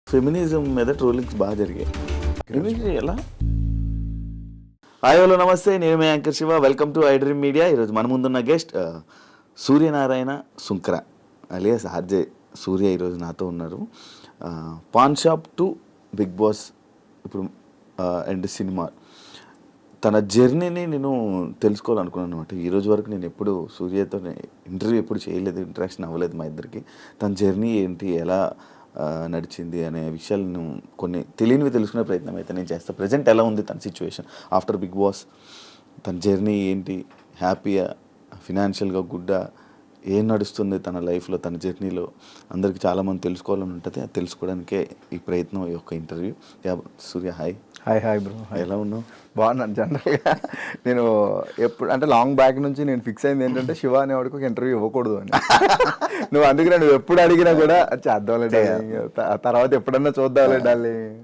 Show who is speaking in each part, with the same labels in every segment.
Speaker 1: Feminism మీద trollings బాగా జరిగాయి. ఎలా? హాయ్ హలో నమస్తే, నేను మీ anchor Shiva. Welcome to I dream media. ఈరోజు మన ముందున్న guest Suryanarayana Sunkara alias RJ Surya ఈరోజు నాతో ఉన్నారు. Paan shop to Bigg Boss ఇప్పుడు అండ్ సినిమా, తన జర్నీని నేను తెలుసుకోవాలనుకున్నాను అనమాట. ఈరోజు వరకు నేను ఎప్పుడు సూర్యతో ఇంటర్వ్యూ ఎప్పుడు చేయలేదు, ఇంటరాక్షన్ అవ్వలేదు మా ఇద్దరికి. తన జర్నీ ఏంటి, ఎలా నడిచింది అనే విషయాలు నేను కొన్ని తెలియనివి తెలుసుకునే ప్రయత్నం అయితే నేను చేస్తాను. ప్రజెంట్ ఎలా ఉంది తన సిచ్యువేషన్ ఆఫ్టర్ బిగ్ బాస్, తన జర్నీ ఏంటి, హ్యాపీయా, ఫినాన్షియల్గా గుడ్డా, ఏం నడుస్తుంది తన లైఫ్లో, తన జర్నీలో అందరికీ చాలామంది తెలుసుకోవాలని ఉంటుంది. అది తెలుసుకోవడానికే ఈ ప్రయత్నం, ఈ యొక్క ఇంటర్వ్యూ. సూర్య హాయ్.
Speaker 2: Hi bro.
Speaker 1: ఎలా ఉన్నావు?
Speaker 2: బాగున్నాను. జనరల్గా నేను ఎప్పుడు అంటే లాంగ్ బ్యాక్ నుంచి నేను ఫిక్స్ అయింది ఏంటంటే శివ అనేవాడికి ఒక ఇంటర్వ్యూ ఇవ్వకూడదు అని. నువ్వు అందుకనే నువ్వు ఎప్పుడు అడిగినా కూడా చేద్దాంలే డార్లింగ్, తర్వాత ఎప్పుడన్నా చూద్దాంలే డార్లింగ్.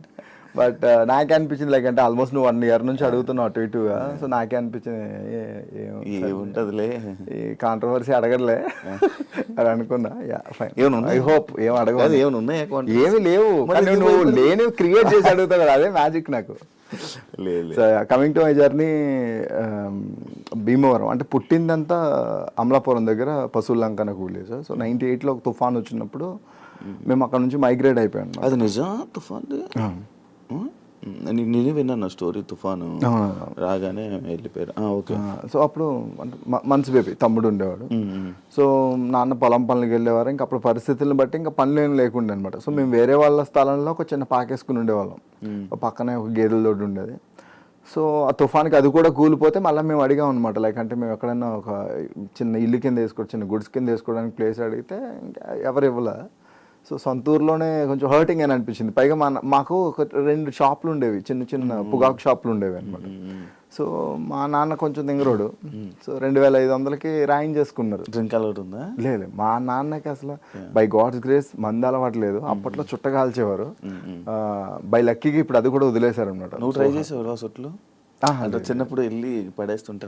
Speaker 2: బట్ నాకే అనిపించింది లైక్ అంటే ఆల్మోస్ట్ నువ్వు 1 year నుంచి అడుగుతున్నావు అటు ఇటుగా. సో నాకే అనిపించింది
Speaker 1: ఏముంటుందిలే,
Speaker 2: ఈ కాంట్రవర్సీ అడగలే అని అనుకున్నా. ఐ హోప్ ఏం అడగదు. ఏమి లేవు, నువ్వు లేని క్రియేట్ చేసి అడుగుతావు కదా, అదే మ్యాజిక్ నాకు. Coming to my journey, Bhimavaram అంటే పుట్టిందంతా అమలాపురం దగ్గర పశువులంక నాకు విలేజ్. సో 98లో ఒక తుఫాన్ వచ్చినప్పుడు మేము అక్కడ నుంచి మైగ్రేట్ అయిపోయాం.
Speaker 1: అది నిజం? తుఫాన్ నేనే విన్నాను స్టోరీ, తుఫాను రాగానే వెళ్ళిపోయారు. ఓకే.
Speaker 2: సో అప్పుడు మంచి బేబీ తమ్ముడు ఉండేవాడు. సో నాన్న పొలం పనులకు వెళ్ళేవారు. ఇంకా అప్పుడు పరిస్థితులను బట్టి ఇంకా పనులు ఏం లేకుండా అనమాట. సో మేము వేరే వాళ్ళ స్థలంలో ఒక చిన్న పాకేసుకుని ఉండేవాళ్ళం. పక్కనే ఒక గేదెల దొడ్డు ఉండేది. సో ఆ తుఫాన్కి అది కూడా కూలిపోతే మళ్ళీ మేము అడిగాం అనమాట. లైక్ అంటే మేము ఎక్కడైనా ఒక చిన్న ఇల్లు కింద వేసుకోవడం, చిన్న గుడ్స్ కింద వేసుకోవడానికి ప్లేస్ అడిగితే ఇంకా ఎవరు ఇవ్వలే. సో సొంతూరులోనే కొంచెం హర్టింగ్ అని అనిపించింది. పైగా మాకు ఒక 2 షాపులు ఉండేవి, చిన్న చిన్న పొగాకు షాపులు ఉండేవి అనమాట. సో మా నాన్న కొంచెం దింగరోడు. సో 2500కి రాయించేసుకున్నారు.
Speaker 1: డ్రింక్ అలవాటు ఉందా?
Speaker 2: లేదు, మా నాన్నకి అసలు బై గాడ్స్ గ్రేస్ మందు అలవాటు లేదు. అప్పట్లో చుట్ట కాల్చేవారు. బై లక్కీకి ఇప్పుడు అది కూడా వదిలేశారు అనమాట.
Speaker 1: నువ్వు ట్రై చేసేవారు ఆ చుట్లు? అంటే చిన్నప్పుడు వెళ్ళి పడేస్తుంటే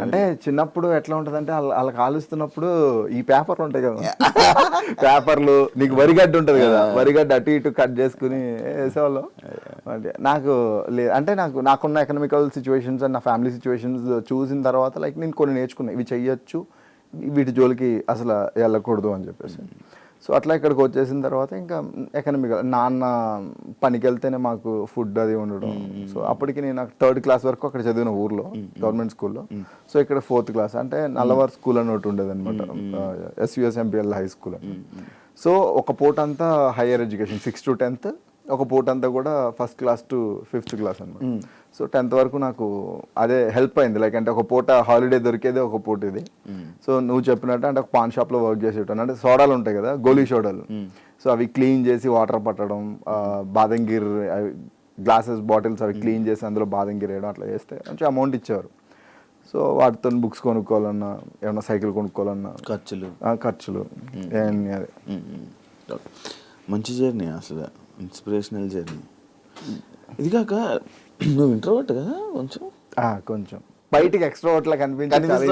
Speaker 2: అంటే చిన్నప్పుడు ఎట్లా ఉంటుంది అంటే అలా కాలుస్తున్నప్పుడు ఈ పేపర్లు ఉంటాయి కదా, పేపర్లు, నీకు వరిగడ్డ ఉంటుంది కదా, వరిగడ్డ అటు ఇటు కట్ చేసుకుని వేసేవాళ్ళం. అంటే నాకు అంటే నాకున్న ఎకనామికల్ సిచ్యువేషన్స్ అండ్ నా ఫ్యామిలీ సిచ్యువేషన్స్ చూసిన తర్వాత లైక్ నేను కొన్ని నేర్చుకున్నా, ఇవి చెయ్యొచ్చు, వీటి జోలికి అసలు వెళ్ళకూడదు అని చెప్పేసి. సో అట్లా ఇక్కడికి వచ్చేసిన తర్వాత ఇంకా ఎకనామికల్, నాన్న పనికి వెళ్తేనే మాకు ఫుడ్ అది ఉండడం. సో అప్పటికి నేను 3rd class వరకు అక్కడ చదివిన ఊర్లో గవర్నమెంట్ స్కూల్లో. సో ఇక్కడ 4th class అంటే నల్లవారు స్కూల్ అని ఒకటి ఉండేది అనమాట, SUSMPL హై స్కూల్ అని. సో ఒక పూట అంతా హైయర్ ఎడ్యుకేషన్ 6 to 10th, ఒక పూట అంతా కూడా 1st class to 5th class అనమాట. సో 10th వరకు నాకు అదే హెల్ప్ అయింది. లైక్ అంటే ఒక పూట హాలిడే దొరికేది, ఒక పూట ఇది. సో నువ్వు చెప్పినట్టు అంటే ఒక పాన్ షాప్లో వర్క్ చేసేటాను. అంటే సోడాలు ఉంటాయి కదా, గోలీ సోడాలు. సో అవి క్లీన్ చేసి వాటర్ పట్టడం, బాదంగిర్ గ్లాసెస్ బాటిల్స్ అవి క్లీన్ చేసి అందులో బాదంగిర్ వేయడం, అట్లా చేస్తే కొంచెం అమౌంట్ ఇచ్చేవారు. సో వాటితో బుక్స్ కొనుక్కోవాలన్నా, ఏమన్నా సైకిల్ కొనుక్కోవాలన్నా ఖర్చులు అదే.
Speaker 1: మంచి జర్నీ, అసలు ఇన్స్పిరేషనల్ జర్నీ. ఇది కాక నువ్వు ఇంట్రోవర్ట్ కదా,
Speaker 2: కొంచెం బయటికి ఎక్స్ట్రోవర్ట్ లా కనిపించాలి.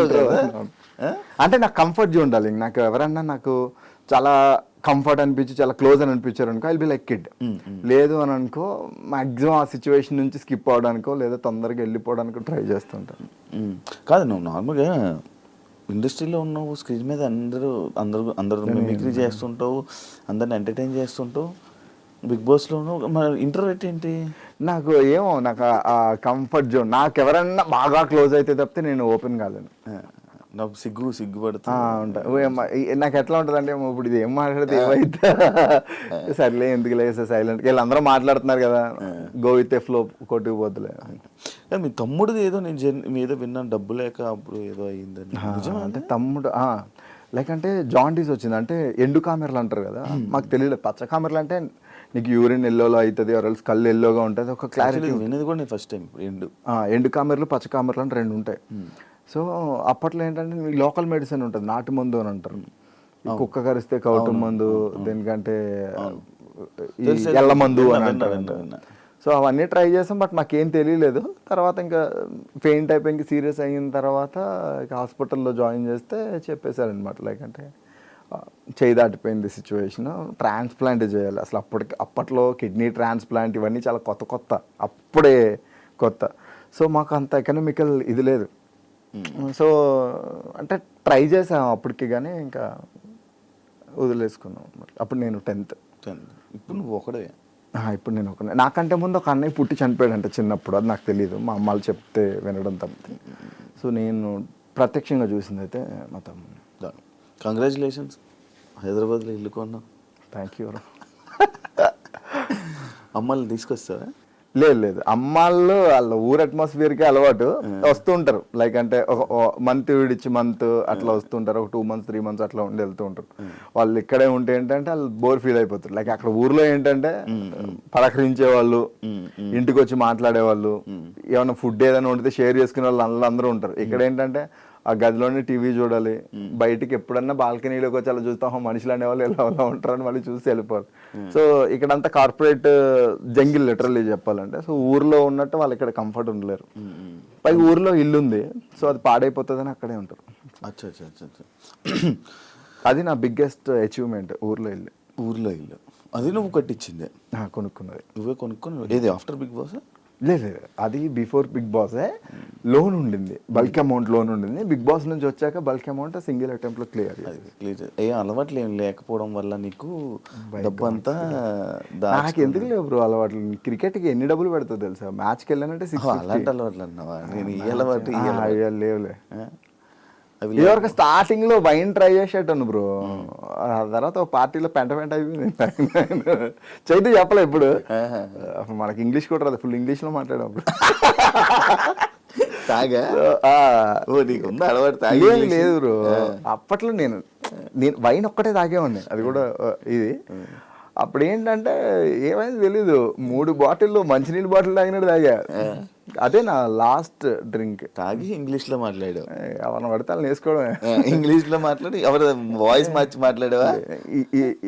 Speaker 2: అంటే నాకు కంఫర్ట్ జోన్ ఉండాలి. నాకు ఎవరన్నా నాకు చాలా కంఫర్ట్ అనిపించి చాలా క్లోజ్ అని అనిపించారు అనుకో, ఐల్ బి లైక్ కిడ్. లేదు అని అనుకో, మాక్సిమం ఆ సిచ్యువేషన్ నుంచి స్కిప్ అవడానికో లేదా తొందరగా వెళ్ళిపోవడానికో ట్రై చేస్తుంటాను.
Speaker 1: కాదు, నువ్వు నార్మల్గా ఇండస్ట్రీలో ఉన్నావు, స్క్రీన్ మీద అందరూ మిమిక్రీ చేస్తుంటావు, అందరిని ఎంటర్టైన్ చేస్తుంటావు. బిగ్ బాస్లో మన ఇంటర్వ్యూట్ ఏంటి?
Speaker 2: నాకు ఆ కంఫర్ట్ జోన్, నాకు ఎవరన్నా బాగా క్లోజ్ అయితే తప్పితే నేను ఓపెన్ కాలేను.
Speaker 1: నాకు సిగ్గుపడుతూ
Speaker 2: ఉంటా. నాకు ఎట్లా ఉంటుంది అంటే, ఇప్పుడు ఇది ఏం మాట్లాడితే ఏమైతే సర్లే ఎందుకు లేదు సైలెంట్, వీళ్ళందరూ మాట్లాడుతున్నారు కదా, గో విత్ ఏ ఫ్లో, కొట్టుకుపోతులే.
Speaker 1: మీ తమ్ముడిది ఏదో నేను ఏదో విన్నాను, డబ్బు లేక అప్పుడు ఏదో అయ్యిందని.
Speaker 2: అంటే తమ్ముడు లైక్ అంటే జాండీస్ వచ్చింది. అంటే ఎండు కామెరలు అంటారు కదా, మాకు తెలియలేదు. పచ్చ కామెరలు అంటే నీకు యూరిన్ ఎల్లోలో అవుతుంది, ఎవరు కళ్ళు ఎల్లోగా ఉంటుంది, ఒక క్లారిటీ.
Speaker 1: వినేది కూడా నేను ఫస్ట్ టైం.
Speaker 2: ఎండు కామెరలు పచ్చ కామెరలు అంటే 2 ఉంటాయి. సో అప్పట్లో ఏంటంటే లోకల్ మెడిసిన్ ఉంటుంది, నాటు మందు అని అంటారు. కుక్క కరిస్తే కౌటు మందు, దేనికంటే ఎల్ల మందు అని అంటారు. సో అవన్నీ ట్రై చేసాం, బట్ మాకేం తెలియలేదు. తర్వాత ఇంకా ఫెయింట్ అయిపోయి సీరియస్ అయిన తర్వాత హాస్పిటల్లో జాయిన్ చేస్తే చెప్పేశారనమాట, లైక్ అంటే చేయి దాటిపోయింది సిచ్యువేషన్, ట్రాన్స్ప్లాంట్ చేయాలి. అసలు అప్పట్లో కిడ్నీ ట్రాన్స్ప్లాంట్ ఇవన్నీ చాలా కొత్త అప్పుడే కొత్త. సో మాకు అంత ఎకనామికల్ ఇది లేదు. సో అంటే ట్రై చేసాం అప్పటికి, కానీ ఇంకా వదిలేసుకున్నాం. అప్పుడు నేను 10th.
Speaker 1: ఇప్పుడు నువ్వు ఒకడే?
Speaker 2: ఇప్పుడు నేను ఒకనే. నాకంటే ముందు ఒక అన్నయ్య పుట్టి చనిపోయాడంట చిన్నప్పుడు, అది నాకు తెలియదు, మా అమ్మాళ్ళు చెప్తే వినడం తప్పితే. సో నేను ప్రత్యక్షంగా చూసింది అయితే మా తమ్ముడు.
Speaker 1: కంగ్రాచులేషన్స్, హైదరాబాద్లో ఇల్లు కొన్నావు.
Speaker 2: Thank you.
Speaker 1: అమ్మాయిని తీసుకొస్తావా?
Speaker 2: లేదు, అమ్మాళ్ళు వాళ్ళ ఊరు అట్మాస్ఫియర్కి అలవాటు, వస్తూ ఉంటారు. లైక్ అంటే ఒక మంత్ విడిచి మంత్ అట్లా వస్తుంటారు, ఒక 2 months 3 months అట్లా ఉండి వెళ్తూ ఉంటారు. వాళ్ళు ఇక్కడే ఉంటే ఏంటంటే వాళ్ళు బోర్ ఫీల్ అయిపోతారు. లైక్ అక్కడ ఊర్లో ఏంటంటే పలకరించే వాళ్ళు, ఇంటికి వచ్చి మాట్లాడేవాళ్ళు, ఏమైనా ఫుడ్ ఏదైనా వండితే షేర్ చేసుకునే వాళ్ళు అందరూ ఉంటారు. ఇక్కడ ఏంటంటే ఆ గదిలోనే టీవీ చూడాలి, బయటికి ఎప్పుడన్నా బాల్కనీలోకి వచ్చి అలా చూస్తాం, మనుషులు అనేవాళ్ళు ఎలా ఉంటారని మళ్ళీ చూసి వెళ్ళిపోవాలి. సో ఇక్కడంతా కార్పొరేట్ జంగిల్ లిటరల్లీ చెప్పాలంటే. సో ఊర్లో ఉన్నట్టు వాళ్ళు ఇక్కడ కంఫర్ట్ ఉండలేరు. పైగా ఊర్లో ఇల్లు ఉంది, సో అది పాడైపోతుందని అక్కడే ఉంటారు. అది నా బిగ్గెస్ట్ అచీవ్మెంట్, ఊర్లో ఇల్లు.
Speaker 1: అది నువ్వు కట్టించిందే?
Speaker 2: కొనుక్కున్నది.
Speaker 1: నువ్వే కొనుక్కున్నావు? ఏది ఆఫ్టర్ బిగ్ బాస్?
Speaker 2: లేదు, అది బిఫోర్ బిగ్ బాసే. లోన్ ఉండింది, బల్క్ అమౌంట్ లోన్ ఉండింది. బిగ్ బాస్ నుంచి వచ్చాక బల్క్ అమౌంట్ సింగిల్ అటెంప్ట్ లో క్లియర్.
Speaker 1: ఏ అలవాట్లు ఏం లేకపోవడం వల్ల నీకు డబ్బు అంతా?
Speaker 2: నాకు ఎందుకు లేవు బ్రో అలవాట్లు. క్రికెట్కి ఎన్ని డబ్బులు పెడతావు తెలుసా? మ్యాచ్కి వెళ్ళానంటే
Speaker 1: అలాంటి అలవాట్లు అన్నావా? నేను ఈ అలవాటు
Speaker 2: లేవులే. ఇదివరకు స్టార్టింగ్ లో వైన్ ట్రై చేసేటాను బ్రో, ఆ తర్వాత ఒక పార్టీలో పెంట అయిపోయింది. చైతు చెప్పలే ఇప్పుడు, మనకి ఇంగ్లీష్ కూడా రాదు, ఫుల్ ఇంగ్లీష్ లో మాట్లాడేప్పుడు. లేదు బ్రో, అప్పట్లో నేను వైన్ ఒక్కటే తాగేవాడిని, అది కూడా ఇది. అప్పుడు ఏంటంటే ఏమైంది తెలీదు, 3 బాటిల్లో మంచినీళ్ళు బాటిల్ తాగినట్టు తాగా. అదే నా లాస్ట్ డ్రింక్.
Speaker 1: తాగి ఇంగ్లీష్ లో మాట్లాడావు?
Speaker 2: ఎవరిని పడితే వాళ్ళని వేసుకోవడమే.
Speaker 1: ఇంగ్లీష్ లో మాట్లాడి ఎవరు వాయిస్ మార్చి మాట్లాడావా?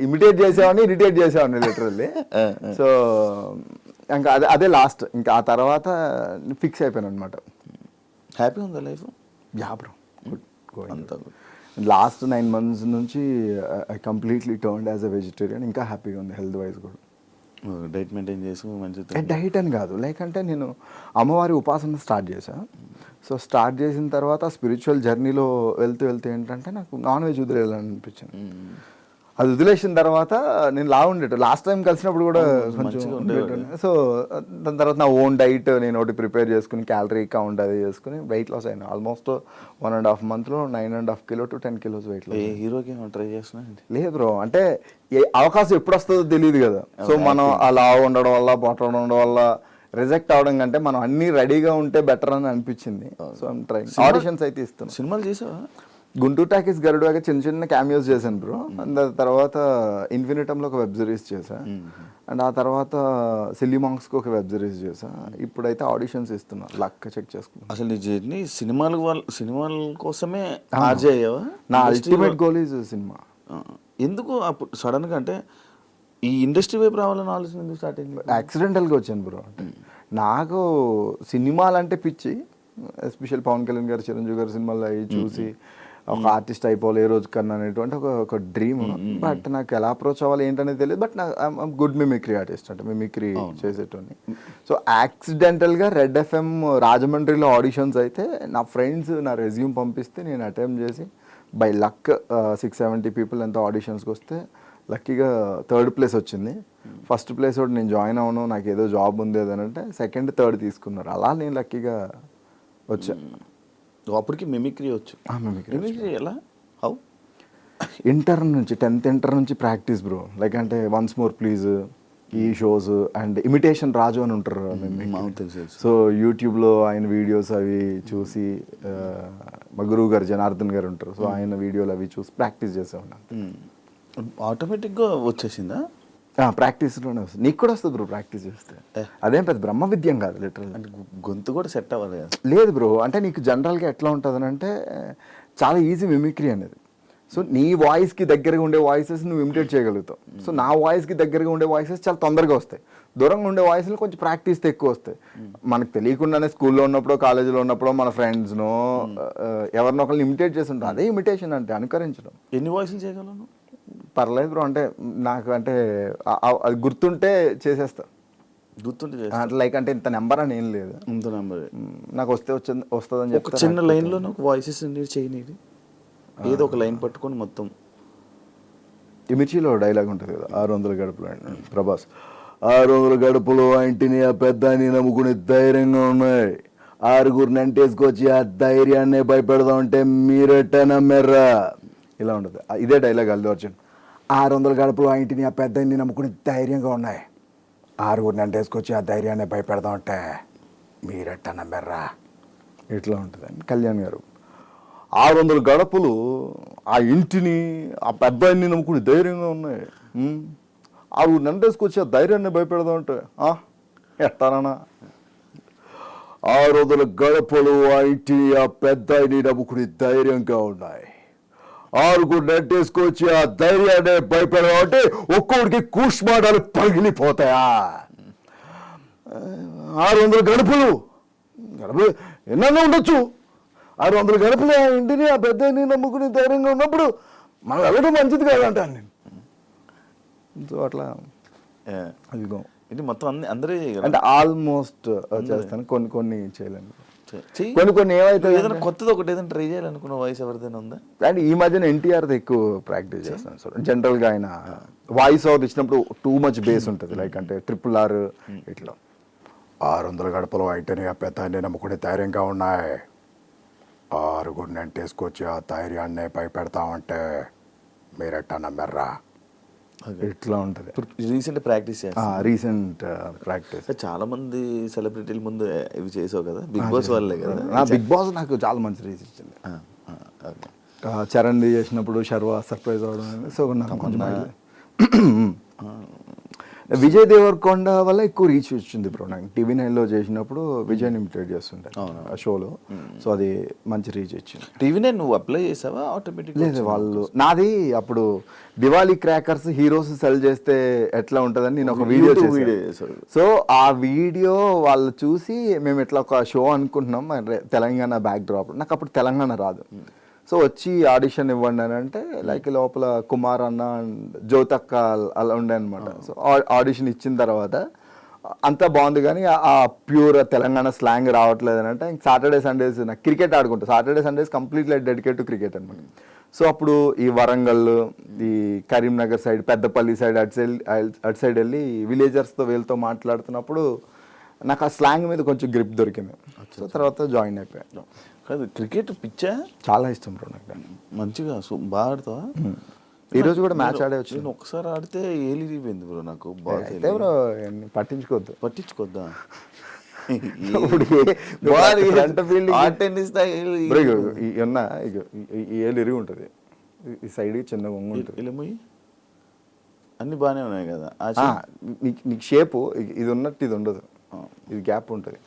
Speaker 2: ఇమిటేట్ చేసేవాడిని, ఇరిటేట్ చేసేవాడిని లిటరల్లీ. సో ఇంకా అదే లాస్ట్. ఇంకా ఆ తర్వాత ఫిక్స్ అయిపోయాను అనమాట.
Speaker 1: హ్యాపీ ఉందా లైఫ్?
Speaker 2: Yeah bro, good. అంతా లాస్ట్ 9 months నుంచి I completely turned as a vegetarian. ఇంకా హ్యాపీగా ఉంది హెల్త్ వైజ్ కూడా.
Speaker 1: డైట్ మెయింటైన్ చేసి మంచిగా?
Speaker 2: డైట్ అని కాదు, లైక్ అంటే నేను అమ్మవారి ఉపాసన స్టార్ట్ చేశాను. సో స్టార్ట్ చేసిన తర్వాత స్పిరిచువల్ జర్నీలో వెళ్తూ ఏంటంటే నాకు నాన్ వెజ్ వదిలేయాలని అనిపించింది. అది వదిలేసిన తర్వాత నేను లావు ఉండేట. లాస్ట్ టైం కలిసినప్పుడు కూడా కొంచెం. సో దాని తర్వాత నా ఓన్ డైట్ నేను ఒకటి ప్రిపేర్ చేసుకుని, క్యాలరీ కౌంట్ అది చేసుకుని వెయిట్ లాస్ అయినా. Almost 1.5 months 9.5 kilo to 10 kilos weight loss.
Speaker 1: హీరోకి ట్రై చేస్తున్నా? లేదు
Speaker 2: బ్రో, అంటే అవకాశం ఎప్పుడు వస్తుందో తెలియదు కదా. సో మనం ఆ లావు ఉండడం వల్ల, పొట్ట ఉండడం వల్ల రిజెక్ట్ అవడం కంటే మనం అన్ని రెడీగా ఉంటే బెటర్ అని అనిపించింది. So I'm trying. ఆడిషన్స్ అయితే ఇస్తాను.
Speaker 1: సినిమాలు చేసావా?
Speaker 2: గుంటూరు టాకీస్, గరుడుగా చిన్న క్యామియోస్ చేశాను బ్రో. అండ్ తర్వాత ఇన్ఫినిటంలో ఒక వెబ్ సిరీస్ చేశా. అండ్ ఆ తర్వాత సిల్లీ మాంక్స్కి ఒక వెబ్ సిరీస్ చేశా. ఇప్పుడైతే ఆడిషన్స్ ఇస్తున్నా, లక్ చెక్ చేసుకున్నా.
Speaker 1: అసలు నీ జర్నీ సినిమాల కోసమే ఆర్జే అయ్యావా?
Speaker 2: నా అల్టిమేట్ గోల్ ఈజ్ సినిమా.
Speaker 1: ఎందుకు అప్పుడు సడన్గా అంటే ఈ ఇండస్ట్రీ వైపు రావాలని ఆలోచన ఎందుకు స్టార్ట్ అయింది?
Speaker 2: యాక్సిడెంటల్గా వచ్చాను బ్రో. నాకు సినిమాలు అంటే పిచ్చి, ఎస్పెషల్ పవన్ కళ్యాణ్ గారు, చిరంజీవి గారు సినిమాలు అవి చూసి ఒక ఆర్టిస్ట్ అయిపోవాలి ఏ రోజు కన్నా అనేటువంటి ఒక డ్రీమ్. బట్ నాకు ఎలా అప్రోచ్ అవ్వాలి ఏంటనేది తెలియదు. బట్ నాకు గుడ్ మిమిక్రీ ఆర్టిస్ట్, అంటే మిమిక్రీ చేసేటోని. సో యాక్సిడెంటల్గా రెడ్ ఎఫ్ఎం రాజమండ్రిలో ఆడిషన్స్ అయితే నా ఫ్రెండ్స్ నా రెజ్యూమ్ పంపిస్తే నేను అటెంప్ట్ చేసి బై లక్ 670 people ఎంతో ఆడిషన్స్కి వస్తే లక్కీగా 3rd place వచ్చింది. ఫస్ట్ ప్లేస్ ఒకటి నేను జాయిన్ అవ్వను, నాకు ఏదో జాబ్ ఉంది అదంటే 2nd 3rd తీసుకున్నారు. అలా నేను లక్కీగా వచ్చా.
Speaker 1: అప్పటికి మిమిక్రీ వచ్చు? మిమిక్రీ ఎలా? హౌ?
Speaker 2: ఇంటర్ నుంచి 10th ఇంటర్ నుంచి ప్రాక్టీస్ బ్రో. లైక్ అంటే వన్స్ మోర్ ప్లీజ్, ఈ షోస్ అండ్ ఇమిటేషన్ రాజు అని ఉంటారు. సో యూట్యూబ్లో ఆయన వీడియోస్ అవి చూసి, మా గురువు గారు జనార్దన్ గారు ఉంటారు, సో ఆయన వీడియోలు అవి చూసి ప్రాక్టీస్ చేసేవాడిని.
Speaker 1: ఆటోమేటిక్గా వచ్చేసిందా?
Speaker 2: ప్రాక్టీస్లోనే వస్తుంది. నీకు కూడా వస్తుంది బ్రో ప్రాక్టీస్ చేస్తే. అదేం పెద్ద బ్రహ్మ విద్యం కాదు లిటరల్.
Speaker 1: అంటే గొంతు కూడా సెట్ అవ్వాలి?
Speaker 2: లేదు బ్రో, అంటే నీకు జనరల్గా ఎట్లా ఉంటుంది అంటే చాలా ఈజీ మిమిక్రీ అనేది. సో నీ వాయిస్కి దగ్గరగా ఉండే వాయిసెస్ నువ్వు ఇమిటేట్ చేయగలుగుతావు. సో నా వాయిస్కి దగ్గరగా ఉండే వాయిసెస్ చాలా తొందరగా వస్తాయి. దూరంగా ఉండే వాయిస్లు కొంచెం ప్రాక్టీస్తో ఎక్కువ వస్తాయి. మనకు తెలియకుండానే స్కూల్లో ఉన్నప్పుడు, కాలేజీలో ఉన్నప్పుడు మన ఫ్రెండ్స్నో ఎవరినో ఒకరిని ఇమిటేట్ చేసి ఉంటాం. అదే ఇమిటేషన్ అంటే అనుకరించడం.
Speaker 1: ఎన్ని వాయిస్లు చేయగలను?
Speaker 2: పర్లేదు బ్రో, అంటే నాకు అంటే అది గుర్తుంటే చేసేస్తా.
Speaker 1: గుర్తుంటే
Speaker 2: అంటే లైక్ అంటే ఇంత నెంబర్ అని ఏం లేదు,
Speaker 1: ఇంత నెంబర్
Speaker 2: నాకు వస్తుందని
Speaker 1: ఒక
Speaker 2: చెప్తా.
Speaker 1: చిన్న లైన్లో నాకు వాయిసెస్ మీరు చేయనీది, ఏదో ఒక లైన్ పట్టుకొని మొత్తం.
Speaker 2: ఈ మిర్చిలో డైలాగ్ ఉంటుంది కదా, 600 గడుపులు అని, ప్రభాస్. 600 గడుపులు ఆ ఇంటిని ఆ పెద్దాన్ని నమ్ముకుని ధైర్యంగా ఉన్నాయి, ఆరుగురిని అంటేసుకొచ్చి ఆ ధైర్యాన్ని భయపెడదాం అంటే మీరెట్ట నమ్మారా, ఇలా ఉంటుంది. ఇదే డైలాగ్ అల్లు అర్జున్. 600 గడుపులు ఆ ఇంటిని ఆ పెద్దాన్ని నమ్ముకుని ధైర్యంగా ఉన్నాయి, ఆరుగురిని అంటేసుకొచ్చి ఆ ధైర్యాన్ని భయపెడదాం అంటే మీరెట్ట నమ్మారా, ఇట్లా ఉంటుంది. కళ్యాణ్ గారు 600 గడపలు ఆ ఇంటిని ఆ పెద్దాన్ని నమ్ముకుని ధైర్యంగా ఉన్నాయి, ఆరుగురిని అంటేసుకొచ్చి ఆ ధైర్యాన్ని భయపెడదాం అంటే ఎట్టానా. 600 గడపలు ఆ ఇంటిని ఆ పెద్దాన్ని నమ్ముకుని ధైర్యంగా ఉన్నాయి, ఆరుగురు నెట్టేసుకొచ్చి ఆ ధైర్యాన్ని భయపెడదాం అంటే ఒక్కొక్కడికి కూష్మాటాలు పగిలిపోతాయా. 600 గడపలు ఎన్నన్నా ఉండొచ్చు, 600 గడపలు ఆ ఇంటిని ఆ పెద్దని నమ్ముకుని ధైర్యంగా ఉన్నప్పుడు మనం వెళ్ళడం మంచిది కాదంటాను నేను. సో అట్లా అదిగో
Speaker 1: ఇది మొత్తం అందరే
Speaker 2: అంటే ఆల్మోస్ట్ చేస్తాను, కొన్ని చేయలేను.
Speaker 1: చెయ్యి.
Speaker 2: కొన్ని ఏమైతే
Speaker 1: ఏదైనా కొత్తది ఒకటి ఏదైనా ట్రై చేయాలనుకున్న వాయిస్ ఎవరిదైనా ఉందా?
Speaker 2: అండ్ ఈ మధ్యన ఎన్టీఆర్ది ఎక్కువ ప్రాక్టీస్ చేస్తాను సార్. జనరల్గా ఆయన వాయిస్ ఓవర్ ఇచ్చినప్పుడు టూ మచ్ బేస్ ఉంటుంది, లైక్ అంటే RRR ఇట్లా. 600 గడపలు అయితేనే ఆ పెద్దాన్ని నమ్ముకునే ధైర్యంగా ఉన్నాయి, ఆరుగురిని అంటేసుకొచ్చి ఆ ధైర్యాన్ని భయపెడతామంటే మీరెట్టా నమ్మారా, ఇట్లా ఉంటుంది.
Speaker 1: రీసెంట్ ప్రాక్టీస్ చేస్తా.
Speaker 2: Recent practice.
Speaker 1: చాలా మంది సెలబ్రిటీల ముందు ఇవి చేసావు కదా, బిగ్ బాస్ వాళ్ళే కదా.
Speaker 2: బిగ్ బాస్ నాకు చాలా మంచి రీచ్ ఇచ్చింది. చరణ్ చేసినప్పుడు శర్వా సర్ప్రైజ్ అవడం, సో నాకు కొంచెం విజయ్ దేవరకొండ వల్ల ఎక్కువ రీచ్ వచ్చింది బ్రో. నాకు TV9లో చేసినప్పుడు విజయ్ని ఇమిటేట్ చేస్తుండే ఆ షోలో, సో అది మంచి రీచ్ ఇచ్చింది.
Speaker 1: TV9 నువ్వు అప్లై చేసావా ఆటోమేటిక్?
Speaker 2: లేదు, వాళ్ళు నాది అప్పుడు దివాళీ క్రాకర్స్ హీరోస్ సెల్ చేస్తే ఎట్లా ఉంటుందని నేను ఒక వీడియో చేశాను. సో ఆ వీడియో వాళ్ళు చూసి మేము ఇట్లా ఒక షో అనుకుంటున్నాం తెలంగాణ బ్యాక్ డ్రాప్, నాకు అప్పుడు తెలంగాణ రాదు. సో వచ్చి ఆడిషన్ ఇవ్వండి అని అంటే లైక్ లోపల కుమార్ అన్న జ్యోతక్క అలా ఉండే అనమాట. సో ఆడిషన్ ఇచ్చిన తర్వాత అంతా బాగుంది కానీ ఆ ప్యూర్ తెలంగాణ స్లాంగ్ రావట్లేదు అని అంటే, సాటర్డే సండేస్ నాకు క్రికెట్ ఆడుకుంటా, Saturday Sundays completely dedicate to cricket అనమాట. సో అప్పుడు ఈ వరంగల్, ఈ కరీంనగర్ సైడ్, పెద్దపల్లి సైడ్ అటు సైడ్ వెళ్ళి విలేజర్స్తో వీళ్ళతో మాట్లాడుతున్నప్పుడు నాకు ఆ స్లాంగ్ మీద కొంచెం గ్రిప్ దొరికింది. సో తర్వాత జాయిన్ అయిపోయాను.
Speaker 1: కాదు, క్రికెట్ పిచ్చా
Speaker 2: చాలా ఇష్టం బ్రో నాకు.
Speaker 1: మంచిగా బాగా ఆడతావా?
Speaker 2: ఈరోజు కూడా మ్యాచ్ ఆడే వచ్చి
Speaker 1: నేను ఒకసారి ఆడితే ఏలిపోయింది బ్రో నాకు.
Speaker 2: అయితే బ్రో
Speaker 1: పట్టించుకోద్దా?
Speaker 2: ఈ ఏళ్ళు ఇరిగి ఉంటుంది, ఈ సైడ్ చిన్న వంగు ఉంటుంది,
Speaker 1: అన్ని బాగానే ఉన్నాయి కదా.
Speaker 2: నీకు షేపు ఇది ఉన్నట్టు ఇది ఉండదు, ఇది గ్యాప్ ఉంటుంది.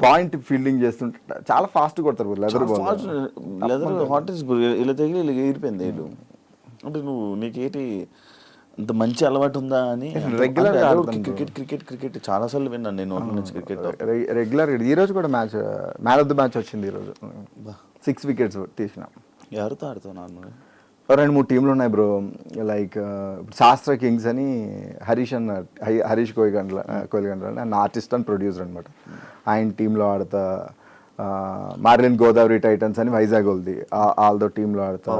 Speaker 2: పాయింట్ ఫీల్డింగ్ చేస్తుంటే చాలా ఫాస్ట్ కొడతారు లెదర్
Speaker 1: హాటెస్ ఇలా తగిలి ఇలా ఏరిపోయింది ఏడు. అంటే నీకేటి అంత మంచి అలవాటు ఉందా అని
Speaker 2: రెగ్యులర్
Speaker 1: క్రికెట్ చాలా సార్లు విన్నాను నేను నుంచి క్రికెట్
Speaker 2: రెగ్యులర్. ఈ రోజు కూడా మ్యాన్ ఆఫ్ ది మ్యాచ్ వచ్చింది ఈ రోజు, 6 వికెట్స్ తీసిన.
Speaker 1: ఎవరితో ఆడుతావు నార్మల్?
Speaker 2: 2-3 టీంలు ఉన్నాయి బ్రో, లైక్ శాస్త్ర కింగ్స్ అని హరీష్ కోయిగండ్ల అని ఆర్టిస్ట్ అండ్ ప్రొడ్యూసర్ అనమాట. ఆయన టీంలో ఆడతా. మార్లిన్ గోదావరి టైటన్స్ అని వైజాగ్ వాళ్ళది, వాళ్ళతో టీంలో ఆడతా.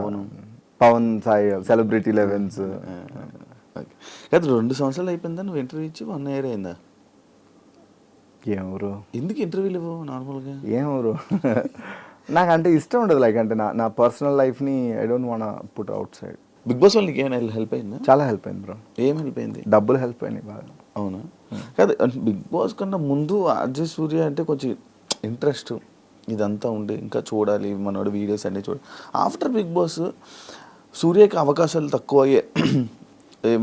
Speaker 2: Pawan Sai celebrity 11s.
Speaker 1: 2 సంవత్సరాలు అయిపోయిందా నువ్వు ఇంటర్వ్యూ ఇచ్చి? 1 year అయిందా?
Speaker 2: ఏమరు
Speaker 1: ఎందుకు ఇంటర్వ్యూలు ఇవ్వవు నార్మల్గా?
Speaker 2: ఏమరు నాకు అంటే ఇష్టం ఉండదు, లైక్ అంటే నా పర్సనల్ లైఫ్ని I don't want put outside.
Speaker 1: Big boss వాళ్ళకి ఏమైనా హెల్ప్ అయిందా?
Speaker 2: చాలా హెల్ప్ అయింది బ్రో.
Speaker 1: ఏం హెల్ప్ అయింది?
Speaker 2: డబ్బులు హెల్ప్ అయినాయి బాగా.
Speaker 1: అవునా? కాదు, బిగ్ బాస్ కన్నా ముందు అజయ్ సూర్య అంటే కొంచెం ఇంట్రెస్ట్ ఇదంతా ఉండే, ఇంకా చూడాలి మనోడు వీడియోస్ అన్నీ చూడాలి. ఆఫ్టర్ బిగ్ బాస్ సూర్యకి అవకాశాలు తక్కువ అయ్యాయి.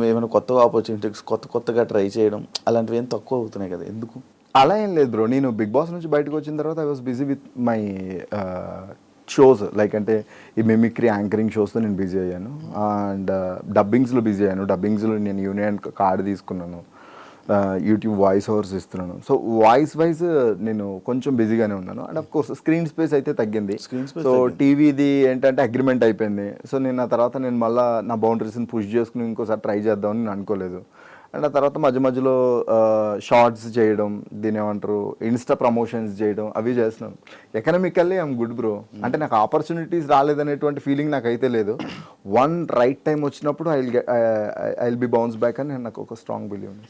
Speaker 1: ఏమైనా కొత్తగా ఆపర్చునిటీస్ కొత్తగా ట్రై చేయడం అలాంటివి ఏం తక్కువ అవుతున్నాయి కదా, ఎందుకు?
Speaker 2: అలా ఏం లేదు బ్రో, నేను బిగ్ బాస్ నుంచి బయటకు వచ్చిన తర్వాత I was busy with my shows, like అంటే ఈ మిమిక్రీ యాంకరింగ్ షోస్తో నేను బిజీ అయ్యాను. అండ్ డబ్బింగ్స్లో బిజీ అయ్యాను. డబ్బింగ్స్లో నేను యూనియన్ కార్డు తీసుకున్నాను. యూట్యూబ్ వాయిస్ ఓవర్స్ ఇస్తున్నాను. సో వాయిస్ వైజ్ నేను కొంచెం బిజీగానే ఉన్నాను. And of course screen space అయితే తగ్గింది. సో టీవీది ఏంటంటే అగ్రిమెంట్ అయిపోయింది. సో నేను ఆ తర్వాత నేను మళ్ళీ నా బౌండరీస్ని పుష్ చేసుకుని ఇంకోసారి ట్రై చేద్దామని నేను అనుకోలేదు. అండ్ ఆ తర్వాత మధ్య మధ్యలో షార్ట్స్ చేయడం, దీని ఏమంటారు ఇన్స్టా ప్రమోషన్స్ చేయడం అవి చేస్తున్నాను. Economically I'm good bro. అంటే నాకు ఆపర్చునిటీస్ రాలేదనేటువంటి ఫీలింగ్ నాకు అయితే లేదు. వన్ రైట్ టైం వచ్చినప్పుడు I will B bounce back అని నాకు ఒక స్ట్రాంగ్ బిలీవ్ ఉంది.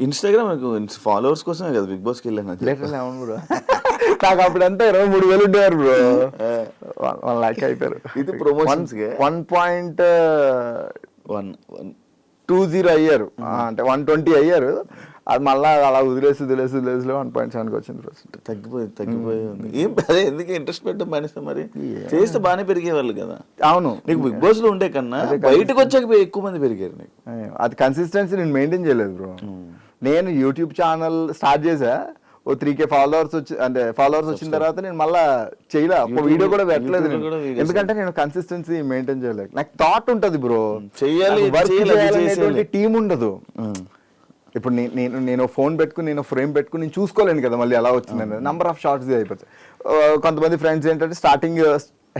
Speaker 1: ఇన్స్టాగ్రామ్ ఫాలోవర్స్ కోసమే కదా బిగ్ బాస్కి వెళ్ళాను.
Speaker 2: అవును బ్రో. నాకు అప్పుడంతా 23,000 ఉండేవారు బ్రో. 1 lakh అయిపోయారు.
Speaker 1: ఇది ప్రమోషన్స్
Speaker 2: 1.20 అయ్యారు. అంటే 120 అయ్యారు. అది మళ్ళీ అలా వదిలేసి 1.7కి వచ్చింది రోజు.
Speaker 1: తగ్గిపోయి ఉంది. ఏం అదే ఎందుకు ఇంట్రెస్ట్ పెట్టడం మానేస్తే మరి చేస్తే బాగానే పెరిగేవాళ్ళు కదా.
Speaker 2: అవును,
Speaker 1: నీకు బిగ్ బాస్ లో ఉండే కన్నా బయటకు వచ్చాక ఎక్కువ మంది పెరిగారు నీకు.
Speaker 2: అది కన్సిస్టెన్సీ నేను మెయింటైన్ చేయలేదు బ్రో. నేను యూట్యూబ్ ఛానల్ స్టార్ట్ చేసా, ఓ 3K ఫాలోవర్స్ వచ్చిన తర్వాత నేను మళ్ళీ చేయలే, ఒక వీడియో కూడా పెట్టలేదు నేను. ఎందుకంటే నేను కన్సిస్టెన్సీ మెయింటైన్ చేయలేదు. నాకు థాట్ ఉంటుంది బ్రో, చేయాలి టీం ఉండదు. ఇప్పుడు నేను ఫోన్ పెట్టుకుని నేను ఫ్రేమ్ పెట్టుకుని నేను చూసుకోలేను కదా మళ్ళీ ఎలా వచ్చిందని. నంబర్ ఆఫ్ షార్ట్స్ అయిపోతాయి. కొంతమంది ఫ్రెండ్స్ ఏంటంటే స్టార్టింగ్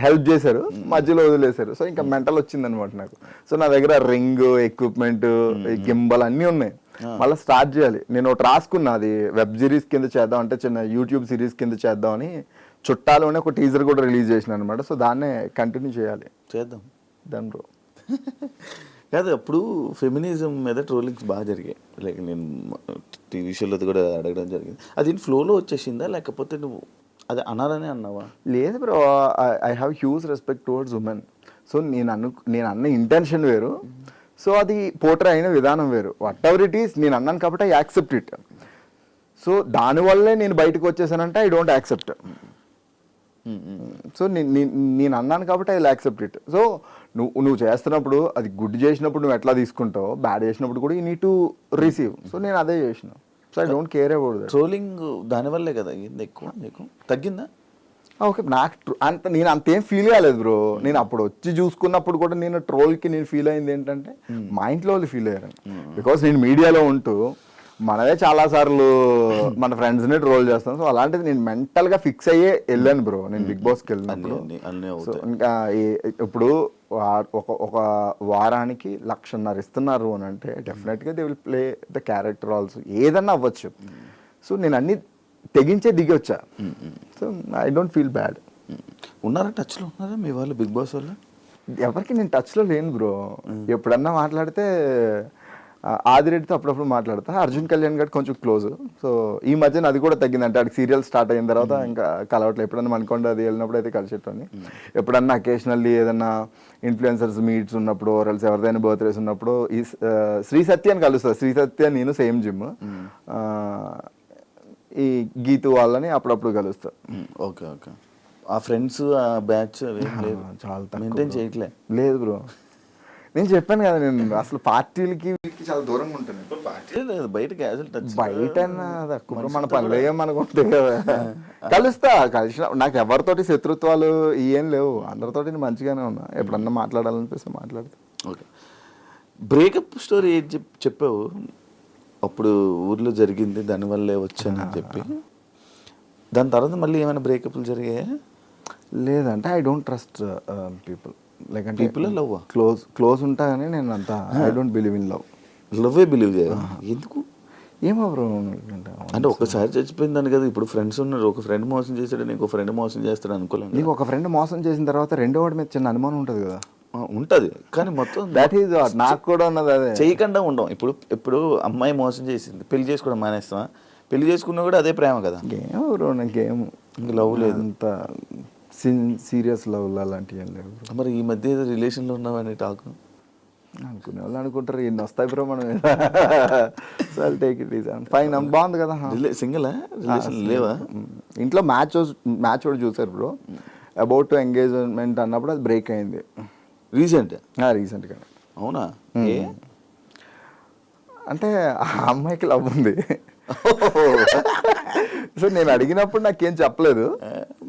Speaker 2: హెల్ప్ చేశారు, మధ్యలో వదిలేశారు. సో ఇంకా మెంటల్ వచ్చింది అనమాట నాకు. సో నా దగ్గర రింగ్, ఎక్విప్మెంట్, గింబల్ అన్నీ ఉన్నాయి. మళ్ళీ స్టార్ట్ చేయాలి. నేను ఒకటి రాసుకున్నా, అది వెబ్ సిరీస్ కింద చేద్దాం, అంటే చిన్న యూట్యూబ్ సిరీస్ కింద చేద్దాం అని. చుట్టాలోనే ఒక టీజర్ కూడా రిలీజ్ చేసిన అనమాట. సో దాన్నే కంటిన్యూ చేద్దాం దాని బ్రో.
Speaker 1: కాదు, అప్పుడు ఫెమినిజం మీద ట్రోలింగ్స్ బాగా జరిగాయి. లైక్ నేను టీవీ షోలో కూడా అడగడం జరిగింది. అది ఫ్లోలో వచ్చేసిందా లేకపోతే నువ్వు అది అనాలని అన్నావా?
Speaker 2: లేదు bro, I have huge respect towards women. So నేను అన్న ఇంటెన్షన్ వేరు, సో అది పోర్ట్రే అయిన విధానం వేరు. వాట్ ఎవర్ ఇట్ ఈస్, నేను అన్నాను కాబట్టి ఐ యాక్సెప్ట్ ఇట్. సో దానివల్లే నేను బయటకు వచ్చేసానంటే ఐ డోంట్ యాక్సెప్ట్. సో నేను అన్నాను కాబట్టి I will accept it. So నువ్వు చేస్తున్నప్పుడు అది గుడ్ చేసినప్పుడు నువ్వు ఎట్లా తీసుకుంటావు, బ్యాడ్ చేసినప్పుడు కూడా you need to receive. So నేను అదే చేసిన. So I don't care about that.
Speaker 1: Trolling దానివల్లే కదా ఎక్కువ నీకు తగ్గిందా?
Speaker 2: ఓకే, నాకు నేను అంతేం ఫీల్ కాలేదు బ్రో. నేను అప్పుడు వచ్చి చూసుకున్నప్పుడు కూడా నేను ట్రోల్కి నేను ఫీల్ అయింది ఏంటంటే మా ఇంట్లో వాళ్ళు ఫీల్ అయ్యారు. బికాస్ నేను మీడియాలో ఉంటూ మనమే చాలా సార్లు మన ఫ్రెండ్స్ని ట్రోల్ చేస్తాను. సో అలాంటిది నేను మెంటల్గా ఫిక్స్ అయ్యే వెళ్ళాను బ్రో నేను బిగ్ బాస్కి వెళ్ళినప్పుడు. సో ఇంకా ఇప్పుడు ఒక వారానికి 1,50,000 ఇస్తున్నారు అని అంటే డెఫినెట్గా they will play the character also, ఏదన్నా అవ్వచ్చు. సో నేను అన్ని తెగించే దిగి వచ్చా. So I don't feel bad.
Speaker 1: ఉన్నారా టచ్లో ఉన్నారా మీ వాళ్ళు బిగ్ బాస్ వాళ్ళు?
Speaker 2: ఎవరికి నేను టచ్లో లేను బ్రో. ఎప్పుడన్నా మాట్లాడితే ఆదిరెడ్డితో అప్పుడప్పుడు మాట్లాడతా. అర్జున్ కళ్యాణ్ గారు కొంచెం క్లోజ్. సో ఈ మధ్యన అది కూడా తగ్గింది. అంటే ఆడికి సీరియల్ స్టార్ట్ అయిన తర్వాత ఇంకా కలవట్లేదు. ఎప్పుడన్నా మనకొండ అది వెళ్ళినప్పుడు అయితే కలిసేటోని. ఎప్పుడన్నా అకేషనల్లీ ఏదన్నా ఇన్ఫ్లుయెన్సర్స్ మీట్స్ ఉన్నప్పుడు, ఎవరైనా ఎవరిదైనా బర్త్డేస్ ఉన్నప్పుడు ఈ శ్రీ సత్య అని కలుస్తుంది. శ్రీ సత్య నేను సేమ్ జిమ్. ఈ గీతు వాళ్ళని అప్పుడప్పుడు కలుస్తా.
Speaker 1: Okay okay. ఆ ఫ్రెండ్స్ ఆ బ్యాచ్
Speaker 2: చాలా
Speaker 1: మెయింటైన్ చేయట్లే?
Speaker 2: లేదు బ్రో, నేను చెప్పాను కదా నేను అసలు పార్టీలకి వీటికి చాలా దూరంగా ఉంటాను.
Speaker 1: బయట
Speaker 2: తక్కువ మన పనులు ఏమనుకుంటే కదా కలిసిన నాకు ఎవరితోటి శత్రుత్వాలు ఏం లేవు. అందరితోటి మంచిగానే ఉన్నా. ఎప్పుడన్నా మాట్లాడాలనిపిస్తే మాట్లాడతా.
Speaker 1: ఓకే, బ్రేకప్ స్టోరీ ఏం చెప్పావు అప్పుడు ఊర్లో జరిగింది, దానివల్లే వచ్చానని చెప్పి. దాని తర్వాత మళ్ళీ ఏమైనా బ్రేకప్లు జరిగాయా?
Speaker 2: లేదంటే I don't trust people. Like అంటే
Speaker 1: పీపుల్ లవ్
Speaker 2: క్లోజ్ ఉంటా కానీ నేను అంతా ఐ డోంట్ బిలీవ్ ఇన్
Speaker 1: లవ్వే బిలీవ్ చేయాలి. ఎందుకు?
Speaker 2: ఏమో బ్రో,
Speaker 1: అంటే ఒకసారి చచ్చిపోయిందని కదా. ఇప్పుడు ఫ్రెండ్స్ ఉన్నారు, ఒక ఫ్రెండ్ మోసం చేశాడు, నీకు ఫ్రెండ్ మోసం చేస్తాడు అనుకోలేదు.
Speaker 2: నీకు ఒక ఫ్రెండ్ మోసం చేసిన తర్వాత రెండో వాడి మీద చిన్న అనుమానం ఉంటుంది కదా.
Speaker 1: ఉంటుంది, కానీ మొత్తం
Speaker 2: దట్ ఈజ్ నాకు కూడా ఉన్నది. అదే
Speaker 1: చేయకుండా ఉండం. ఇప్పుడు అమ్మాయి మోసం చేసింది, పెళ్లి చేసుకోవడం మానేస్తావా? పెళ్లి చేసుకున్నా కూడా అదే ప్రేమ కదా.
Speaker 2: ఏమో బ్రో, నాకేమో
Speaker 1: లవ్ లేదు,
Speaker 2: అంత సీరియస్ లవ్ అలాంటివి ఏం లేవు.
Speaker 1: మరి ఈ మధ్య ఏదో రిలేషన్లో ఉన్నావని టాక్
Speaker 2: అనుకునే వాళ్ళు అనుకుంటారు ఎన్ని వస్తాయి బ్రో మనం. So take it is fine. బాగుంది కదా.
Speaker 1: సింగిలా? రిలేషన్ లేవా?
Speaker 2: ఇంట్లో మ్యాచ్ కూడా చూసారు బ్రో. అబౌట్ టు ఎంగేజ్మెంట్ అన్నప్పుడు అది బ్రేక్ అయింది రీసెంట్గా.
Speaker 1: అవునా?
Speaker 2: అంటే ఆ అమ్మాయికి లవ్ ఉంది. సో నేను అడిగినప్పుడు నాకేం చెప్పలేదు.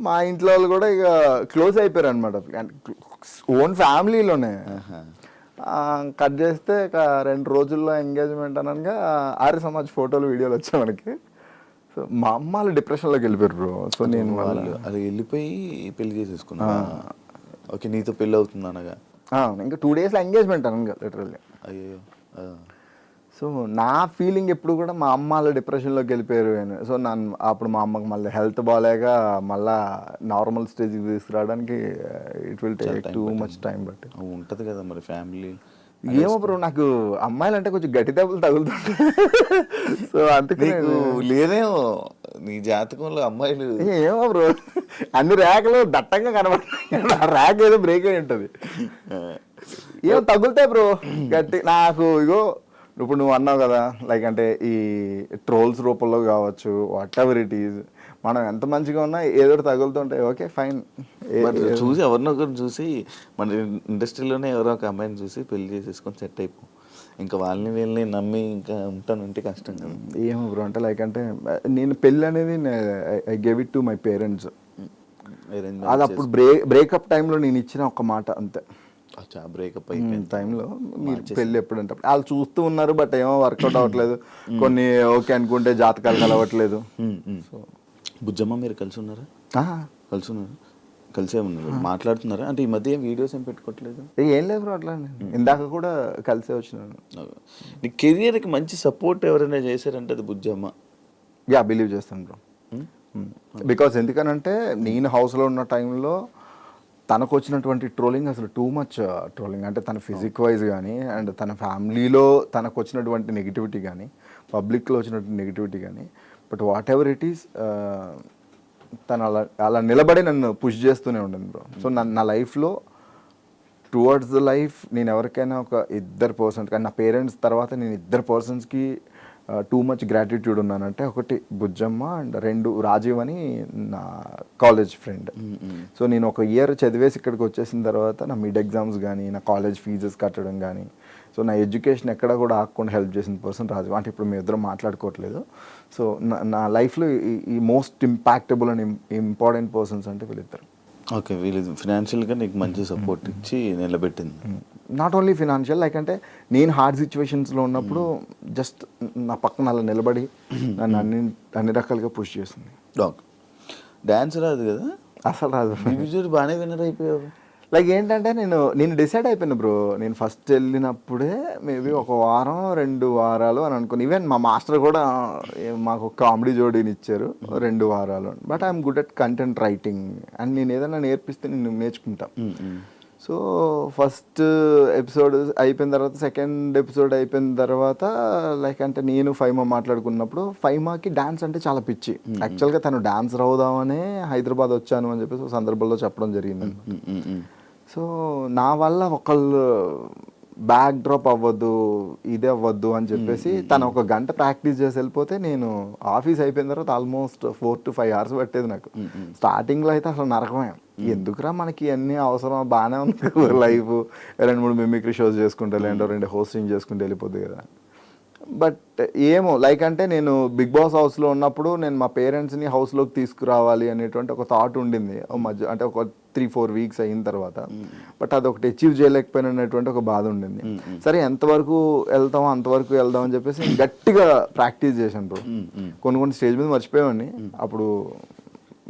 Speaker 2: మా ఇంట్లో వాళ్ళు కూడా ఇక క్లోజ్ అయిపోయారు అనమాట. ఓన్ ఫ్యామిలీలోనే కట్ చేస్తే ఒక 2 రోజుల్లో ఎంగేజ్మెంట్ అనగా ఆర్య సమాజ్ ఫోటోలు వీడియోలు వచ్చాయి మనకి. సో మా అమ్మ వాళ్ళు డిప్రెషన్లోకి వెళ్ళిపోయారు బ్రో. సో నేను
Speaker 1: వాళ్ళు అది వెళ్ళిపోయి పెళ్లి చేసేసుకున్నా. ఓకే, నీతో పెళ్ళి అవుతుంది అనగా
Speaker 2: ఇంకా 2 daysలో ఎంగేజ్మెంట్ అనగా లిటరల్లీ.
Speaker 1: అయ్యో.
Speaker 2: సో నా ఫీలింగ్ ఎప్పుడు కూడా మా అమ్మ వాళ్ళు డిప్రెషన్లోకి వెళ్ళిపోయారు అని. సో నన్ను అప్పుడు మా అమ్మకి మళ్ళీ హెల్త్ బాగాలేక మళ్ళా నార్మల్ స్టేజ్కి తీసుకురావడానికి it will take too much time. But
Speaker 1: ఉంటుంది కదా మరి ఫ్యామిలీ.
Speaker 2: ఏమో బ్రో, నాకు అమ్మాయిలు అంటే కొంచెం గట్టి దెబ్బలు తగులుతుంటాయి. సో అందుకే
Speaker 1: లేదేమో నీ జాతకంలో అమ్మాయిలు.
Speaker 2: ఏమో బ్రో, అన్ని ర్యాక్లు దట్టంగా కనబడతాయి, ర్యాక్ ఏదో బ్రేక్ అయి ఉంటుంది. ఏమో తగులుతాయి బ్రో గట్టి. నాకు ఇగో ఇప్పుడు నువ్వు అన్నావు కదా, లైక్ అంటే ఈ ట్రోల్స్ రూపంలో కావచ్చు, వాట్ ఎవర్ ఇట్ ఈజ్, మనం ఎంత మంచిగా ఉన్నా ఏదో తగులుతుంటాయి. Okay fine.
Speaker 1: చూసి ఎవరినొకరు చూసి మన ఇండస్ట్రీలోనే ఎవరో ఒక అమ్మాయిని చూసి పెళ్లి చేసేసుకొని సెట్ అయిపో. ఇంకా వాళ్ళని వీళ్ళని నమ్మి ఇంకా ఉంటానంటే కష్టం కదా.
Speaker 2: ఏమో బ్రో, అంటే లైక్ అంటే నేను పెళ్ళి అనేది I gave it to my parents. అది అప్పుడు బ్రేకప్ టైంలో నేను ఇచ్చిన ఒక మాట అంతే.
Speaker 1: బ్రేకప్ అయిపోయిన
Speaker 2: టైంలో మీరు పెళ్ళి ఎప్పుడంటే వాళ్ళు చూస్తూ ఉన్నారు, బట్ ఏమో వర్కౌట్ అవ్వట్లేదు. కొన్ని ఓకే అనుకుంటే జాతకాలు కలవట్లేదు. సో
Speaker 1: బుజ్జమ్మ మీరు కలిసి ఉన్నారా? కలిసి ఉన్నారు, కలిసే ఉన్నారు, మాట్లాడుతున్నారా? అంటే ఈ మధ్య వీడియోస్ ఏం పెట్టుకోవట్లేదు?
Speaker 2: ఏం లేదు బ్రో, అట్లా ఇందాక కూడా కలిసే వచ్చినాను.
Speaker 1: నీ కెరియర్కి మంచి సపోర్ట్ ఎవరైనా చేశారంటే అది బుజ్జమ్మ.
Speaker 2: బిలీవ్ చేస్తాను బ్రో. బికాస్ ఎందుకనంటే నేను హౌస్లో ఉన్న టైంలో తనకు వచ్చినటువంటి ట్రోలింగ్ అసలు టూ మచ్ ట్రోలింగ్. అంటే తన ఫిజిక్ వైజ్ కానీ అండ్ తన ఫ్యామిలీలో తనకు వచ్చినటువంటి నెగిటివిటీ కానీ, పబ్లిక్లో వచ్చినటువంటి నెగిటివిటీ కానీ, but what ever it is తను అలా నిలబడి నన్ను పుష్ చేస్తూనే ఉండింది బ్రో. సో నా లైఫ్లో టువర్డ్స్ ద లైఫ్ నేను ఎవరికైనా ఒక 2 పర్సన్స్ కానీ నా పేరెంట్స్ తర్వాత నేను 2 పర్సన్స్కి టూ మచ్ గ్రాటిట్యూడ్ ఉన్నానంటే, ఒకటి బుజ్జమ్మ అండ్ 2 రాజీవ్ అని నా కాలేజ్ ఫ్రెండ్. సో నేను ఒక ఇయర్ చదివేసి ఇక్కడికి వచ్చేసిన తర్వాత నా మిడ్ ఎగ్జామ్స్ కానీ, నా కాలేజ్ ఫీజెస్ కట్టడం కానీ, సో నా ఎడ్యుకేషన్ ఎక్కడ కూడా ఆగకుండా హెల్ప్ చేసిన పర్సన్ రాజీవ్. అంటే ఇప్పుడు మేము ఇద్దరం మాట్లాడుకోవట్లేదు. సో నా లైఫ్లో ఈ most impactable and important persons అంటే వీళ్ళిద్దరు.
Speaker 1: ఓకే, వీళ్ళు ఫినాన్షియల్గా నీకు మంచి సపోర్ట్ ఇచ్చి నిలబెట్టింది.
Speaker 2: నాట్ ఓన్లీ ఫినాన్షియల్, లైక్ అంటే నేను హార్డ్ సిచ్యువేషన్స్లో ఉన్నప్పుడు జస్ట్ నా పక్కన అలా నిలబడి నన్ను అన్ని రకాలుగా పుష్ చేస్తుంది.
Speaker 1: డాన్స్ రాదు కదా
Speaker 2: అసలు రాదు.
Speaker 1: బాగానే విన్నర్ అయిపోయావు.
Speaker 2: లైక్ ఏంటంటే నేను డిసైడ్ అయిపోయాను బ్రో. నేను ఫస్ట్ వెళ్ళినప్పుడే మేబీ 1 వారం 2 వారాలు అని అనుకుని, ఈవెన్ మా మాస్టర్ కూడా మాకు కామెడీ జోడీని ఇచ్చారు 2 వారాలు. But I'm good at content writing and నేను ఏదైనా నేర్పిస్తే నేను నేర్చుకుంటా. సో ఫస్ట్ ఎపిసోడ్ అయిపోయిన తర్వాత, సెకండ్ ఎపిసోడ్ అయిపోయిన తర్వాత, లైక్ అంటే నేను ఫైమా మాట్లాడుకున్నప్పుడు, ఫైమాకి డాన్స్ అంటే చాలా పిచ్చి. యాక్చువల్గా తను డాన్సర్ అవుదామనే హైదరాబాద్ వచ్చాను అని చెప్పేసి ఒక సందర్భంలో చెప్పడం జరిగింది. సో నా వల్ల ఒకళ్ళు బ్యాక్ డ్రాప్ అవ్వద్దు, ఇదే అవ్వద్దు అని చెప్పేసి తను 1 గంట ప్రాక్టీస్ చేసి వెళ్ళిపోతే, నేను ఆఫీస్ అయిపోయిన తర్వాత ఆల్మోస్ట్ 4 to 5 hours పట్టేది నాకు. స్టార్టింగ్లో అయితే అసలు నరకమే. ఎందుకురా మనకి అన్నీ అవసరం, బాగానే ఉంది లైఫ్, 2-3 మిమిక్రీ షోస్ చేసుకుంటే, లేదంటే 2 హోస్టింగ్ చేసుకుంటే వెళ్ళిపోద్ది కదా. బట్ ఏమో లైక్ అంటే నేను బిగ్ బాస్ హౌస్లో ఉన్నప్పుడు నేను మా పేరెంట్స్ని హౌస్లోకి తీసుకురావాలి అనేటువంటి ఒక థాట్ ఉండింది మధ్య, అంటే ఒక 3-4 weeks అయిన తర్వాత. బట్ అదొకటి అచీవ్ చేయలేకపోయిన అనేటువంటి ఒక బాధ ఉండింది. సరే ఎంతవరకు వెళ్తామో అంతవరకు వెళ్దాం అని చెప్పేసి గట్టిగా ప్రాక్టీస్ చేశాను బ్రో. కొన్ని స్టేజ్ మీద మర్చిపోయేవాడిని, అప్పుడు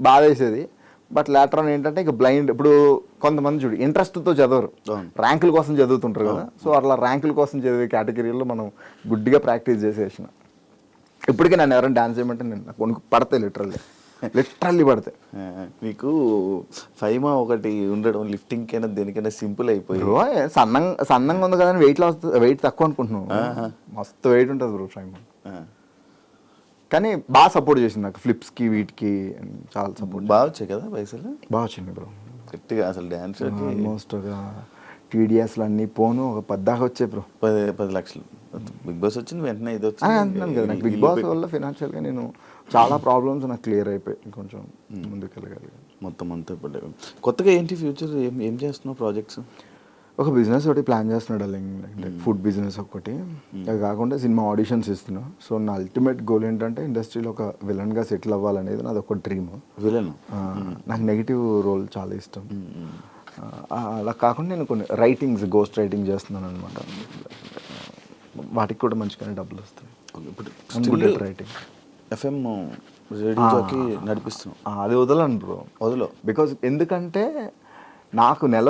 Speaker 2: బాధ వేసేది. బట్ లేటర్ ఆన్ ఏంటంటే ఇక బ్లైండ్. ఇప్పుడు కొంతమంది చూడు ఇంట్రెస్ట్తో చదవరు, ర్యాంకుల కోసం చదువుతుంటారు కదా. సో అట్లా ర్యాంకుల కోసం చదివే కేటగిరీలో మనం గుడ్డిగా ప్రాక్టీస్ చేసేసిన. ఇప్పటికీ నన్ను ఎవరైనా డాన్స్ చేయమంటే నేను కొనుక్కు పడతాయి, లిటరల్లీ పడతాయి.
Speaker 1: మీకు ఫైమా ఒకటి ఉండడం లిఫ్టింగ్ కైనా దేనికైనా సింపుల్ అయిపోయి,
Speaker 2: సన్నంగా ఉంది కదా, వెయిట్ తక్కువ అనుకుంటున్నావు. మస్తు వెయిట్ ఉంటుంది బ్రో ఫైమా. కానీ బాగా సపోర్ట్ చేసింది నాకు, ఫ్లిప్స్కి వీటికి చాలా సపోర్ట్.
Speaker 1: బాగా వచ్చాయి కదా పైసలు?
Speaker 2: బాగా వచ్చింది బ్రో
Speaker 1: గట్టిగా. అసలు డ్యాన్స్
Speaker 2: ఆల్మోస్ట్ ఒక TDSలు అన్నీ పోను ఒక 10 దాకా వచ్చాయి బ్రో.
Speaker 1: 10 లక్షలు. బిగ్ బాస్ వచ్చింది వెంటనే ఇది వచ్చింది
Speaker 2: అంటున్నాను కదా. నాకు బిగ్ బాస్ వల్ల ఫినాన్షియల్గా నేను చాలా ప్రాబ్లమ్స్ నాకు క్లియర్ అయిపోయి కొంచెం ముందుకు వెళ్ళగలిగాను.
Speaker 1: మొత్తం అంతా కొత్తగా ఏంటి ఫ్యూచర్ ఏం చేస్తున్నావు ప్రాజెక్ట్స్?
Speaker 2: ఒక బిజినెస్ ఒకటి ప్లాన్ చేస్తున్నాడు, అంటే ఫుడ్ బిజినెస్ ఒకటి. అది కాకుండా సినిమా ఆడిషన్స్ ఇస్తున్నా. సో నా అల్టిమేట్ గోల్ ఏంటంటే ఇండస్ట్రీలో ఒక విలన్గా సెటిల్ అవ్వాలనేది నాది ఒక డ్రీమ్.
Speaker 1: విలన్?
Speaker 2: నాకు నెగిటివ్ రోల్ చాలా ఇష్టం. అలా కాకుండా నేను కొన్ని రైటింగ్స్ గోస్ట్ రైటింగ్ చేస్తున్నాను అనమాట. వాటికి కూడా మంచిగానే డబ్బులు వస్తాయి.
Speaker 1: ఇప్పుడు
Speaker 2: రైటింగ్
Speaker 1: ఎఫ్ఎం రేడియో జాకీ నడిపిస్తున్నాం.
Speaker 2: అది వదలను బ్రో,
Speaker 1: వదిలో.
Speaker 2: బికాజ్ ఎందుకంటే నాకు నెల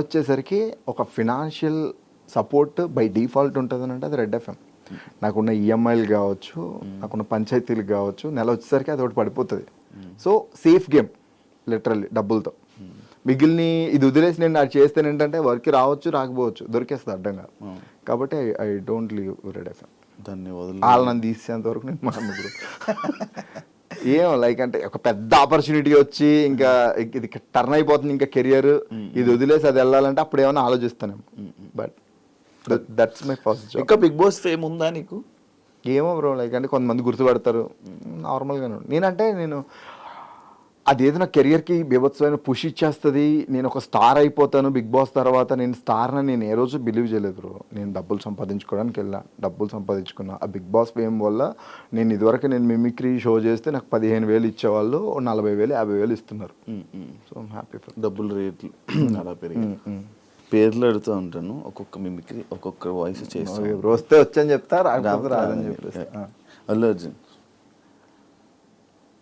Speaker 2: వచ్చేసరికి ఒక ఫినాన్షియల్ సపోర్ట్ బై డిఫాల్ట్ ఉంటుంది అంటే అది రెడ్ ఎఫ్ఎం. నాకున్న ఈఎంఐలు కావచ్చు, నాకున్న పంచాయతీలు కావచ్చు, నెల వచ్చేసరికి అది ఒకటి పడిపోతుంది. సో సేఫ్ గేమ్ లిటరల్లీ డబ్బులతో. మిగిలిన ఇది వదిలేసి నేను అది చేస్తే ఏంటంటే వర్క్ రావచ్చు రాకపోవచ్చు, దొరికేస్తుంది అడ్డంగా. కాబట్టి I don't leave red FM.
Speaker 1: దాన్ని వదిలి
Speaker 2: వాళ్ళు నన్ను తీసేంత వరకు నేను మాట్లాడు. ఏం లైక్ అంటే ఒక పెద్ద ఆపర్చునిటీ వచ్చి ఇంకా ఇది టర్న్ అయిపోతుంది ఇంకా కెరియర్, ఇది వదిలేసి అది వెళ్ళాలంటే అప్పుడు ఏమైనా ఆలోచిస్తాను. But that's my first job.
Speaker 1: ఇంకా బిగ్ బాస్ ఫేమ్ ఉందా నీకు?
Speaker 2: ఏమో బ్రో, లైక్ అంటే కొంతమంది గుర్తుపడతారు, నార్మల్గానే. నేను అదేదో నా కెరియర్కి బీభత్సమైన పుష్ ఇచ్చేస్తుంది, నేను ఒక స్టార్ అయిపోతాను బిగ్ బాస్ తర్వాత. నేను స్టార్ని నేను ఏ రోజు బిలీవ్ చేయలేదు బ్రో. నేను డబ్బులు సంపాదించుకోవడానికి డబ్బులు సంపాదించుకున్నా. ఆ బిగ్ బాస్ ఫేమ్ వల్ల నేను ఇదివరకు నేను మిమిక్రీ షో చేస్తే నాకు 15,000 ఇచ్చేవాళ్ళు, 40,000 50,000 ఇస్తున్నారు. So I'm happy for.
Speaker 1: డబ్బులు రేట్లు అలా పెరిగి పేర్లు అడుగుతూ ఉంటాను, ఒక్కొక్క మిమిక్రీ ఒక్కొక్క వాయిస్ చేస్తాను.
Speaker 2: వస్తే వచ్చని చెప్తా, రాకపోతే రాదని చెప్పేసి.
Speaker 1: అల్లు అర్జున్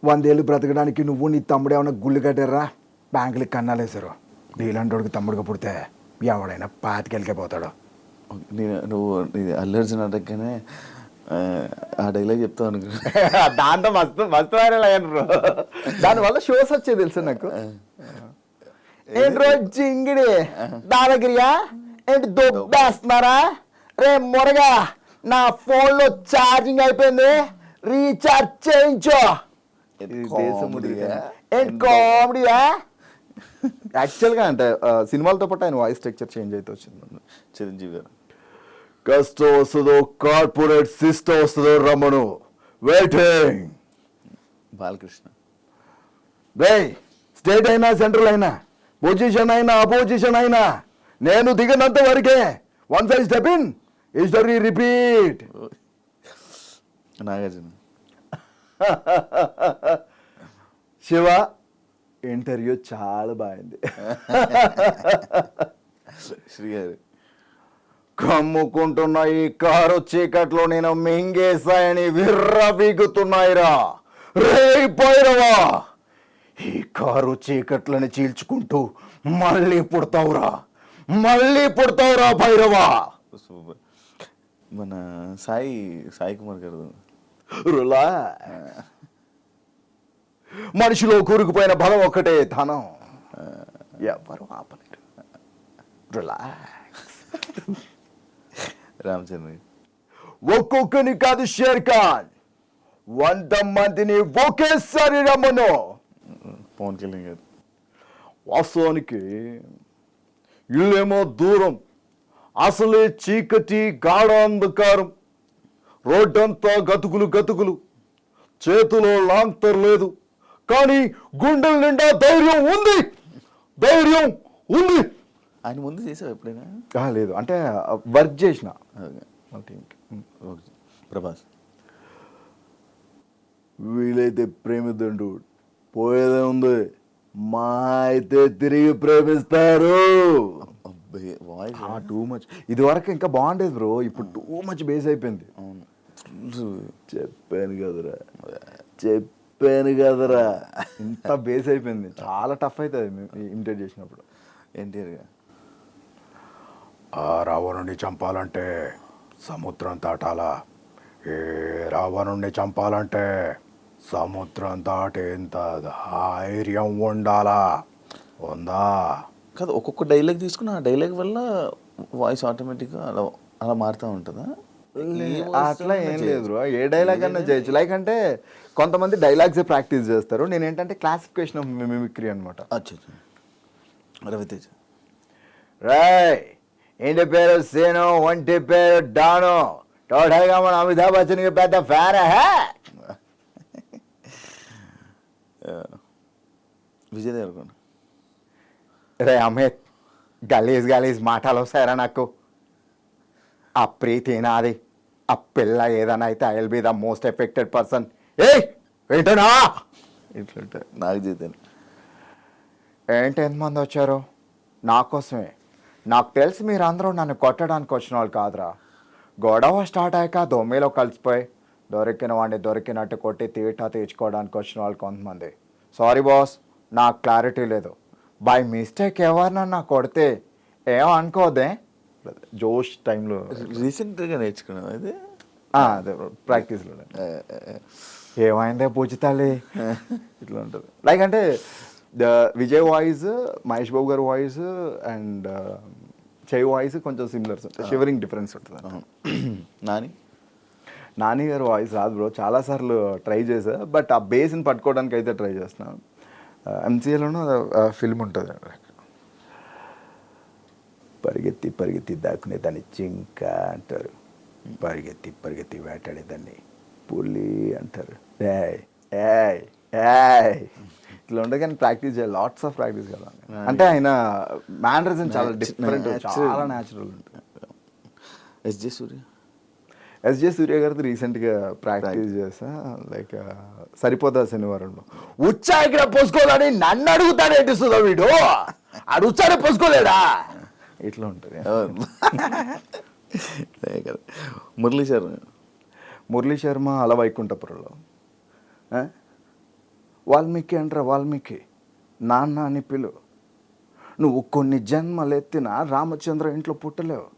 Speaker 3: 100 ఏళ్ళు బ్రతకడానికి నువ్వు నీ తమ్ముడు ఏమైనా గుళ్ళు కట్టారా, బ్యాంకులకి కన్నాలేసారు. నీలాంటోడికి తమ్ముడికి పుడితే ఎవడైనా 25 పోతాడు.
Speaker 1: నువ్వు అల్లు అర్జున్ అడగగానే ఆ డైలాగ్ చెప్తావు అనుకో.
Speaker 2: దాంతో మస్తు మస్తు వైరల్ అయ్యాను బ్రో. దానివల్ల షోస్ వచ్చేది తెలుసు నాకు. ఏంటి రోజు జింగిడి దాదాగిరియా ఏంటి దొబ్బేస్తున్నారా రే మొరగా, నా ఫోన్లో ఛార్జింగ్ అయిపోయింది, రీఛార్జ్ చేయించో. కామెడీయా యాక్చువల్గా అంటే సినిమాలతో పాటు ఆయన వాయిస్ స్ట్రక్చర్ చేంజ్ అయితే వచ్చింది.
Speaker 1: చిరంజీవి గారు
Speaker 2: కష్టం వస్తుందో కార్పొరేట్ సిస్టమ్ వస్తుందో రమ్మను వెయిటింగ్.
Speaker 1: బాలకృష్ణ
Speaker 2: స్టేట్ అయినా సెంట్రల్ అయినా పొజిషన్ అయినా అపోజిషన్ అయినా నేను దిగినంత వరకే. One side step in history repeat.
Speaker 1: Nagarjuna
Speaker 2: Shiva interview చాలా బాగుంది.
Speaker 1: శ్రీగారు
Speaker 2: కమ్ముకుంటున్న ఈ కారు చీకట్లో నేను మింగేశాయని విర్రవీగుతున్నాయిరా రే పైరవా. ఈ కారు చీకట్లని చీల్చుకుంటూ మళ్ళీ పుడతావురా భైరవా.
Speaker 1: సూపర్. మన సాయి కుమార్ గారు
Speaker 2: రులా మనిషిలో కూరుకుపోయిన బలం ఒక్కటే ధనం, ఎవరు ఆపలేరు. రిలాక్స్.
Speaker 1: రామచంద్ర
Speaker 2: ఒక్కొక్కని కాదు షేర్ ఖాన్, 100 మందిని ఒకేసారి రమ్మను.
Speaker 1: పవన్ కళ్యాణ్ గారు
Speaker 2: వాస్తవానికి ఇల్లేమో దూరం, అసలే చీకటి గాఢ అంధకారం, రోడ్డంతా గతుకులు, చేతిలో లాంతర్ లేదు, కానీ గుండెల నిండా ధైర్యం ఉంది.
Speaker 1: ఆయన ముందు చేసావు ఎప్పుడైనా?
Speaker 2: లేదు, అంటే వర్క్ చేసిన.
Speaker 1: ప్రభాస్
Speaker 2: వీలైతే ప్రేమిద్దండు, పోయేదే ఉంది, మా అయితే తిరిగి ప్రేమిస్తారు.
Speaker 1: Voice
Speaker 2: too much. ఇది వరకు ఇంకా బాగుండేది బ్రో, ఇప్పుడు టూ మచ్ బేస్ అయిపోయింది.
Speaker 1: అవును.
Speaker 2: చెప్పాను కదరా ఇంత బేస్ అయిపోయింది, చాలా టఫ్ అవుతుంది ఇమిటేట్ చేసినప్పుడు.
Speaker 1: ఎన్టీఆర్గా
Speaker 3: ఆ రావణుడిని చంపాలంటే సముద్రం దాటాలా, ఏ రావణుడిని చంపాలంటే సముద్రం దాటేంత ధైర్యం ఉందా?
Speaker 1: కాదు, ఒక్కొక్క డైలాగ్ తీసుకుని ఆ డైలాగ్ వల్ల వాయిస్ ఆటోమేటిక్గా అలా మారుతూ ఉంటుందా?
Speaker 2: అట్లా ఏం లేదు బ్రో, ఏ డైలాగ్ అన్నా చేయొచ్చు. లైక్ అంటే కొంతమంది డైలాగ్సే ప్రాక్టీస్ చేస్తారు, నేను ఏంటంటే క్లాసిఫికేషన్ ఆఫ్ మిమిక్రీ అనమాట.
Speaker 1: అచ్చా, రవితేజ
Speaker 2: రాయ్ ఏంటి పేరు సేను, ఒంటి పేరు డాను, టోటల్గా మన అమితాబ్ బచ్చన్కి పెద్ద ఫ్యాన్.
Speaker 1: విజయ్ దేవరకొండ
Speaker 2: రే అమిత్, గలీజ్ మాటలు వస్తాయరా నాకు. ఆ ప్రీతి నాది, ఆ పిల్ల ఏదైనా అయితే I will be the most affected person. ఏంటనా ఇట్లుంటాయి.
Speaker 1: నాకు జీతాను
Speaker 2: ఏంటి ఎంతమంది వచ్చారు? నా కోసమే. నాకు తెలిసి మీరు అందరూ నన్ను కొట్టడానికి వచ్చిన వాళ్ళు కాదురా. గొడవ స్టార్ట్ అయ్యాక దొమ్మిలో కలిసిపోయి దొరికిన వాడిని దొరికినట్టు కొట్టి తీటా తీర్చుకోవడానికి వచ్చిన వాళ్ళు కొంతమంది. సారీ బాస్, నాకు క్లారిటీ లేదు. బై మిస్టేక్ ఎవరినన్నా కొడితే ఏమో అనుకోదే. జోష్ టైంలో
Speaker 1: రీసెంట్గా నేర్చుకున్నాం అది.
Speaker 2: అదే ప్రాక్టీస్లో ఏమైందే పూజితాలి ఇట్లా ఉంటుంది. లైక్ అంటే విజయ్ వాయిస్, మహేష్ బాబు గారి వాయిస్ అండ్ చెయ్యి వాయిస్ కొంచెం సిమిలర్స్ ఉంటాయి, షివరింగ్ డిఫరెన్స్ ఉంటుంది. నాని గారి వాయిస్ రాదు బ్రో, చాలాసార్లు ట్రై చేసా, బట్ ఆ బేస్ని పట్టుకోవడానికి అయితే ట్రై చేస్తున్నాను. ఎంసీఏలోనూ ఫిల్మ్ ఉంటుంది, పరిగెత్తి పరిగెత్తి దాక్కునేదాన్ని జింక అంటారు, పరిగెత్తి పరిగెత్తి వేటాడేదాన్ని పులి అంటారు. ఏయ్ ఏయ్ ఏయ్ ఇట్లా ఉండే కానీ ప్రాక్టీస్ చేయాలి, లాట్స్ ఆఫ్ ప్రాక్టీస్ కదా. అంటే ఆయన మ్యానరిజం చాలా డిఫరెంట్, చాలా న్యాచురల్ ఉంటుంది. ఎస్జే సూర్య గారితో రీసెంట్గా ప్రాక్టీస్ చేసా. లైక్ సరిపోతా శనివారంలో ఉచ్చాయికి పోసుకోవాలని నన్ను అడుగుతాడేంటి సుధా వీడు, ఆడు ఉచ్చారే పోసుకోలేడా ఇట్లా ఉంటుంది. మురళీ శర్మ అలా వైకుంఠపురంలో వాల్మీకి అంటారా, వాల్మీకి నాన్న అని పిలు, నువ్వు కొన్ని జన్మలెత్తిన రామచంద్ర ఇంట్లో పుట్టలేవు.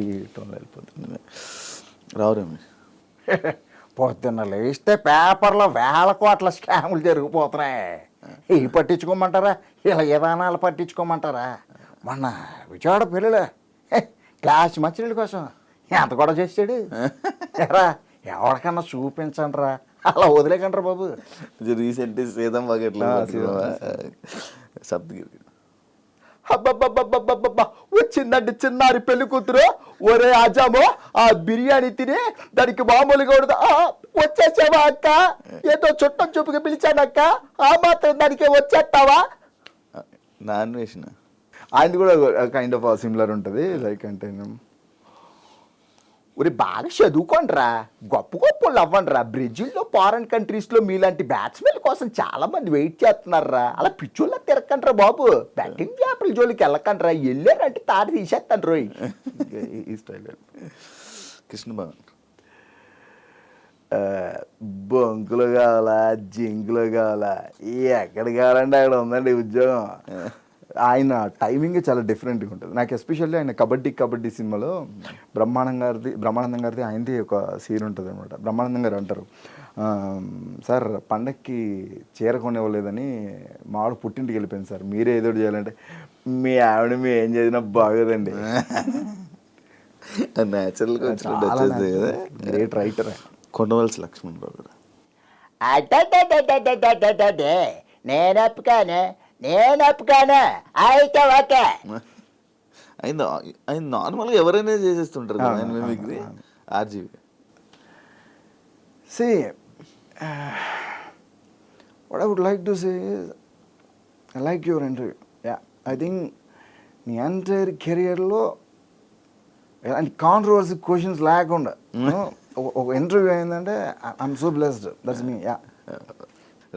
Speaker 2: ఈ టోన్లో వెళ్ళిపోతుంది.
Speaker 1: రావు రమేష్
Speaker 2: పొద్దున్న లేస్తే పేపర్లో వేల కోట్ల స్కాములు జరిగిపోతున్నాయి. ఇవి పట్టించుకోమంటారా, ఇలా విధానాలు పట్టించుకోమంటారా? మొన్న విజయవాడ పెళ్ళిలో క్లాస్ మంచినీళ్ళ కోసం ఎంత కూడా చేసాడు ఎరా, ఎవరికన్నా చూపించండి రా, అలా వదిలేకంటారు బాబు.
Speaker 1: రీసెంట్ సీతం బకెట్లో సప్తగిరి
Speaker 2: అబ్బబ్బబ్బబ్బబ్బబ్బా వచ్చిందండి చిన్నారి పెళ్లి కూతురు. ఒరే ఆజామో ఆ బిర్యానీ తిని దానికి మామూలుగా ఉండదు. వచ్చేసావా అక్క, ఏదో చుట్టం చూపుగా పిలిచానక్క, ఆ మాత్రం దానికి వచ్చేస్తావా?
Speaker 1: నాన్ వేసిన
Speaker 2: ఆయనది కూడా కైండ్ ఆఫ్ సిమిలర్ ఉంటుంది. లైక్ అంటే ఒరే బాగా చదువుకోండిరా, గొప్ప గొప్ప వాళ్ళు అవ్వండిరా. బ్రెజిల్లో ఫారెన్ కంట్రీస్లో మీలాంటి బ్యాట్స్మెన్ కోసం చాలా మంది వెయిట్ చేస్తున్నారా. అలా పిచ్చోళ్ళ తిరగకండ్రా బాబు, బ్యాటింగ్ బ్యాపుల జోలికి వెళ్ళకండ్రా, వెళ్ళారంటే తాడు తీసేస్తాను రోయ్. ఈ స్టైల్
Speaker 1: కృష్ణ భవన్
Speaker 2: బొంకులు కావాలా, జింకులు కావాలా, ఎక్కడ కావాలంటే అక్కడ ఉందండి ఉద్యోగం. ఆయన టైమింగ్ చాలా డిఫరెంట్గా ఉంటుంది. నాకు ఎస్పెషల్లీ ఆయన కబడ్డీ సినిమాలో బ్రహ్మానందం గారిది ఆయనది ఒక సీన్ ఉంటుంది అనమాట. బ్రహ్మానందం గారు అంటారు, సార్ పండక్కి చీర కొనివ్వలేదని మావాడు పుట్టింటికి వెళ్ళిపోయింది సార్, మీరే ఏదో చేయాలంటే మీ ఆవిడ మీ ఏం చేసినా బాగోదండి.
Speaker 1: న్యాచురల్గా
Speaker 2: గ్రేట్ రైటర్.
Speaker 1: కొండవలసి లక్ష్మణ్ రావు కూడా
Speaker 2: నేను ఒప్పుకాను అయితే ఓకే.
Speaker 1: ఆయన నార్మల్గా ఎవరైనా చేసేస్తుంటారు కదా ఆయన mimicry. RGV
Speaker 2: See, what I would like to say is, I like your interview. Yeah, I think నీ ఎంటైర్ కెరియర్లో ఎలాంటి కాంట్రవర్సీ క్వశ్చన్స్ లేకుండా ఒక ఇంటర్వ్యూ అయిందంటే I'm so blessed. That's me. Yeah,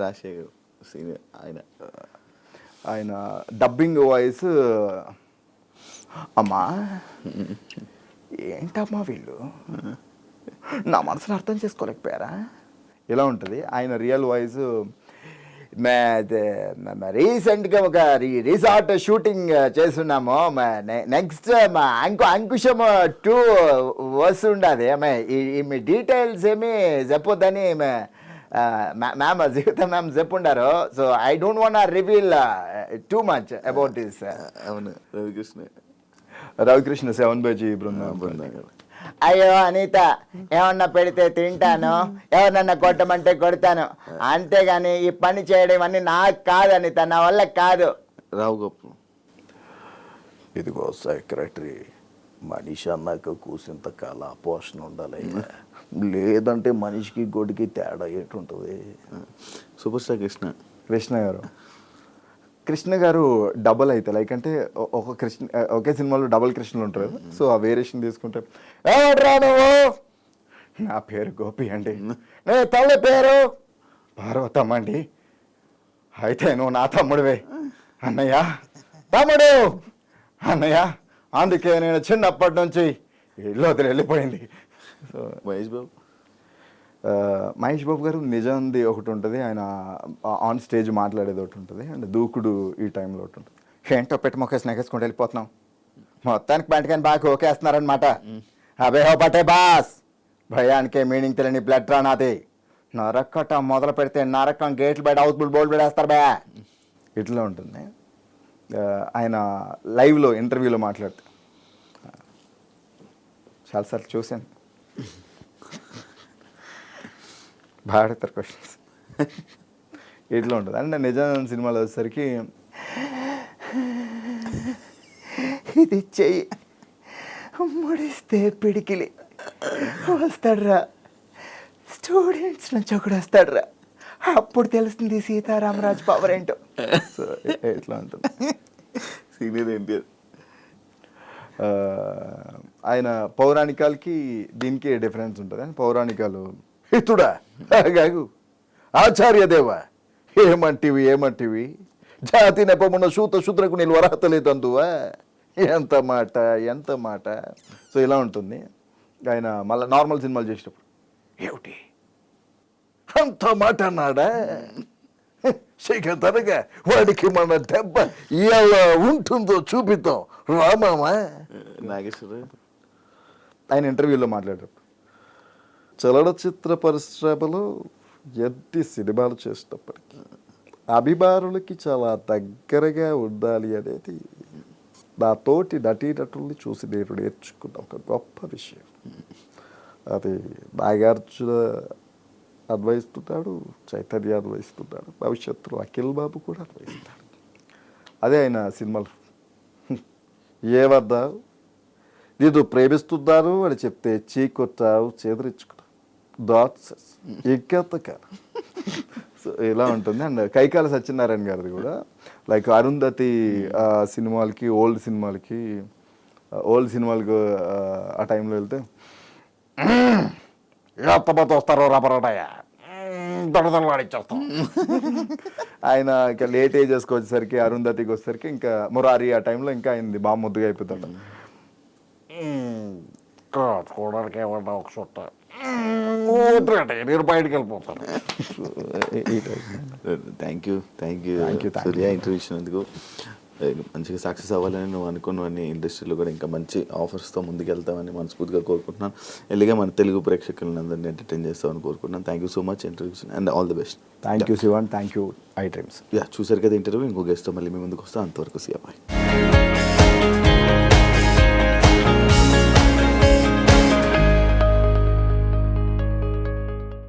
Speaker 1: Rajasekhar senior
Speaker 2: ఆయన డబ్బింగ్ వాయిస్. అమ్మా ఏంటమ్మా వీళ్ళు నా మనసును అర్థం చేసుకోలేకపోయారా ఇలా ఉంటుంది. ఆయన రియల్ వాయిస్ రీసెంట్గా ఒక రిసార్ట్ షూటింగ్ చేస్తున్నాము. నెక్స్ట్ మా అంకుశం 2 వస్తుండదు. మీ డీటెయిల్స్ ఏమి చెప్పొద్దని మ్యామ్ జీవిత మ్యామ్ చెప్పుండారు. So I don't want reveal too much about this.
Speaker 1: అవును,
Speaker 2: రవికృష్ణ 7 బృందం.
Speaker 4: అయ్యో అనిత, ఏమన్నా పెడితే తింటాను, ఎవరినన్నా కొట్టమంటే కొడతాను, అంతేగాని ఈ పని చేయడం అన్ని నాకు కాదు అనిత, నా వల్ల కాదు.
Speaker 1: రావు గొప్ప
Speaker 2: ఇదిగో సెక్రటరీ, మనిషి అన్నాక కూసింత కాల పోషణ ఉండాలి, లేదంటే మనిషికి గొడికి తేడా ఏంటుంటుంది.
Speaker 1: సూపర్ స్టార్
Speaker 2: కృష్ణ గారు డబల్ అయితే లైక్ అంటే ఒకే సినిమాలో డబల్ కృష్ణలు ఉంటారు. సో ఆ వేరియేషన్ తీసుకుంటే, ఏమంటారా నువ్వు? నా పేరు గోపి అండి. తల్లి పేరు పార్వతమ్మ అండి. అయితే నువ్వు నా తమ్ముడివే అన్నయ్య, తమ్ముడు అన్నయ్య. అందుకే నేను చిన్నప్పటి నుంచి ఇల్లు వదిలి వెళ్ళిపోయింది. సో
Speaker 1: మహేష్ బాబు
Speaker 2: మహేష్ బాబు గారు నిజంది ఒకటి ఉంటుంది, ఆయన ఆన్ స్టేజ్ మాట్లాడేది ఒకటి ఉంటుంది, అండ్ దూకుడు ఈ టైంలో ఒకటి ఉంటుంది. ఏంటో పెట్టి మొక్కేసి నెగేసుకుంటూ వెళ్ళిపోతున్నాం, మొత్తానికి బయటకని బాగా ఓకేస్తున్నారనమాట. అబే హో పటే బాస్, భయానికే మీనింగ్ తెలియని బ్లడ్ రా నాది. నరక్కట మొదలు పెడితే నరకం గేట్లు బయట హౌస్ఫుల్ బోల్డ్ పెడేస్తారు బే. ఇట్లా ఉంటుంది. ఆయన లైవ్లో ఇంటర్వ్యూలో మాట్లాడుతూ చాలాసార్లు చూశాను, బాగా అడుగుతారు క్వశ్చన్స్. ఇట్లా ఉంటుంది. అండ్ నిజం సినిమాలో వచ్చేసరికి ఇది చెయ్యి ముడిస్తే పిడికిలి వస్తాడ్రా, స్టూడెంట్స్ నుంచి ఒకడు వస్తాడ్రా, అప్పుడు తెలుస్తుంది సీతారామరాజు పవర్ ఏంటో. సో ఇట్లా ఉంటుంది.
Speaker 1: సీనియర్ ఎన్టీఆర్.
Speaker 2: ఆయన పౌరాణికాలకి దీనికి డిఫరెన్స్ ఉంటుంది. అని పౌరాణికాలు హితుడా గాగు ఆచార్యదేవ ఏమంటివి జాతి నెపమున్న సూత శూద్రకు నేను వరహత లేదందువా, ఎంత మాట. సో ఇలా ఉంటుంది. ఆయన మళ్ళీ నార్మల్ సినిమాలు చేసేటప్పుడు ఏమిటి అంత మాట అన్నాడా, తనగా వాడికి మన దెబ్బ ఎలా ఉంటుందో చూపిద్దాం రామామా.
Speaker 1: నాగేశ్వర
Speaker 2: ఆయన ఇంటర్వ్యూలో మాట్లాడారు, చలనచిత్ర పరిశ్రమలో ఎన్ని సినిమాలు చేసినప్పటికీ అభిమానులకి చాలా దగ్గరగా ఉండాలి అనేది నా తోటి నటీనటుల్ని చూసి నేను నేర్చుకున్న ఒక గొప్ప విషయం. అది నాగార్జున అన్వయిస్తున్నాడు, చైతన్య అన్వయిస్తున్నాడు, భవిష్యత్తులో అఖిల్ బాబు కూడా అన్వయిస్తాడు. అదే ఆయన సినిమాలు. ఏమన్నావు, నేను ప్రేమిస్తున్నాను అని చెప్తే చీకొట్టావు, చేదరించుకున్నావు, దాట్స్ ఇంకెంతకాలం. సో ఇలా ఉంటుంది. అండ్ కైకాల సత్యనారాయణ గారిది కూడా లైక్ అరుంధతి సినిమాలకి ఓల్డ్ సినిమాలకి ఆ టైంలో వెళ్తే ఎంతమంది వస్తారో రబరటాయ దొడదొడలాడిచ్చేస్తాం. ఆయన ఇంకా లేట్ ఏజెస్కి వచ్చేసరికి అరుంధతికి వచ్చేసరికి ఇంకా మురారి ఆ టైంలో ఇంకా అయింది బాగా ముద్దుగా అయిపోతాడు. చూడడానికి ఏమన్నా ఒక చుట్ట నేను బయటకు వెళ్ళిపోతాను.
Speaker 1: థ్యాంక్ యూ సూర్య ఇంటర్వ్యూ ఇచ్చినందుకు. మంచిగా సక్సెస్ అవ్వాలని నువ్వు అనుకున్నవన్నీ ఇండస్ట్రీలో కూడా ఇంకా మంచి ఆఫర్స్తో ముందుకెళ్తామని మనస్ఫూర్తిగా కోరుకుంటున్నాను. ఎల్లిగా మన తెలుగు ప్రేక్షకులను అందరినీ ఎంటర్టైన్ చేస్తామని కోరుకుంటున్నాను. Thank you so much interview and all the best.
Speaker 2: Thank you Shivan, thank you I dreams.
Speaker 1: చూసారు కదా ఇంటర్వ్యూ. ఇంకో గెస్ట్తో మళ్ళీ మీ ముందుకు వస్తాను. అంతవరకు సియా బాయ్.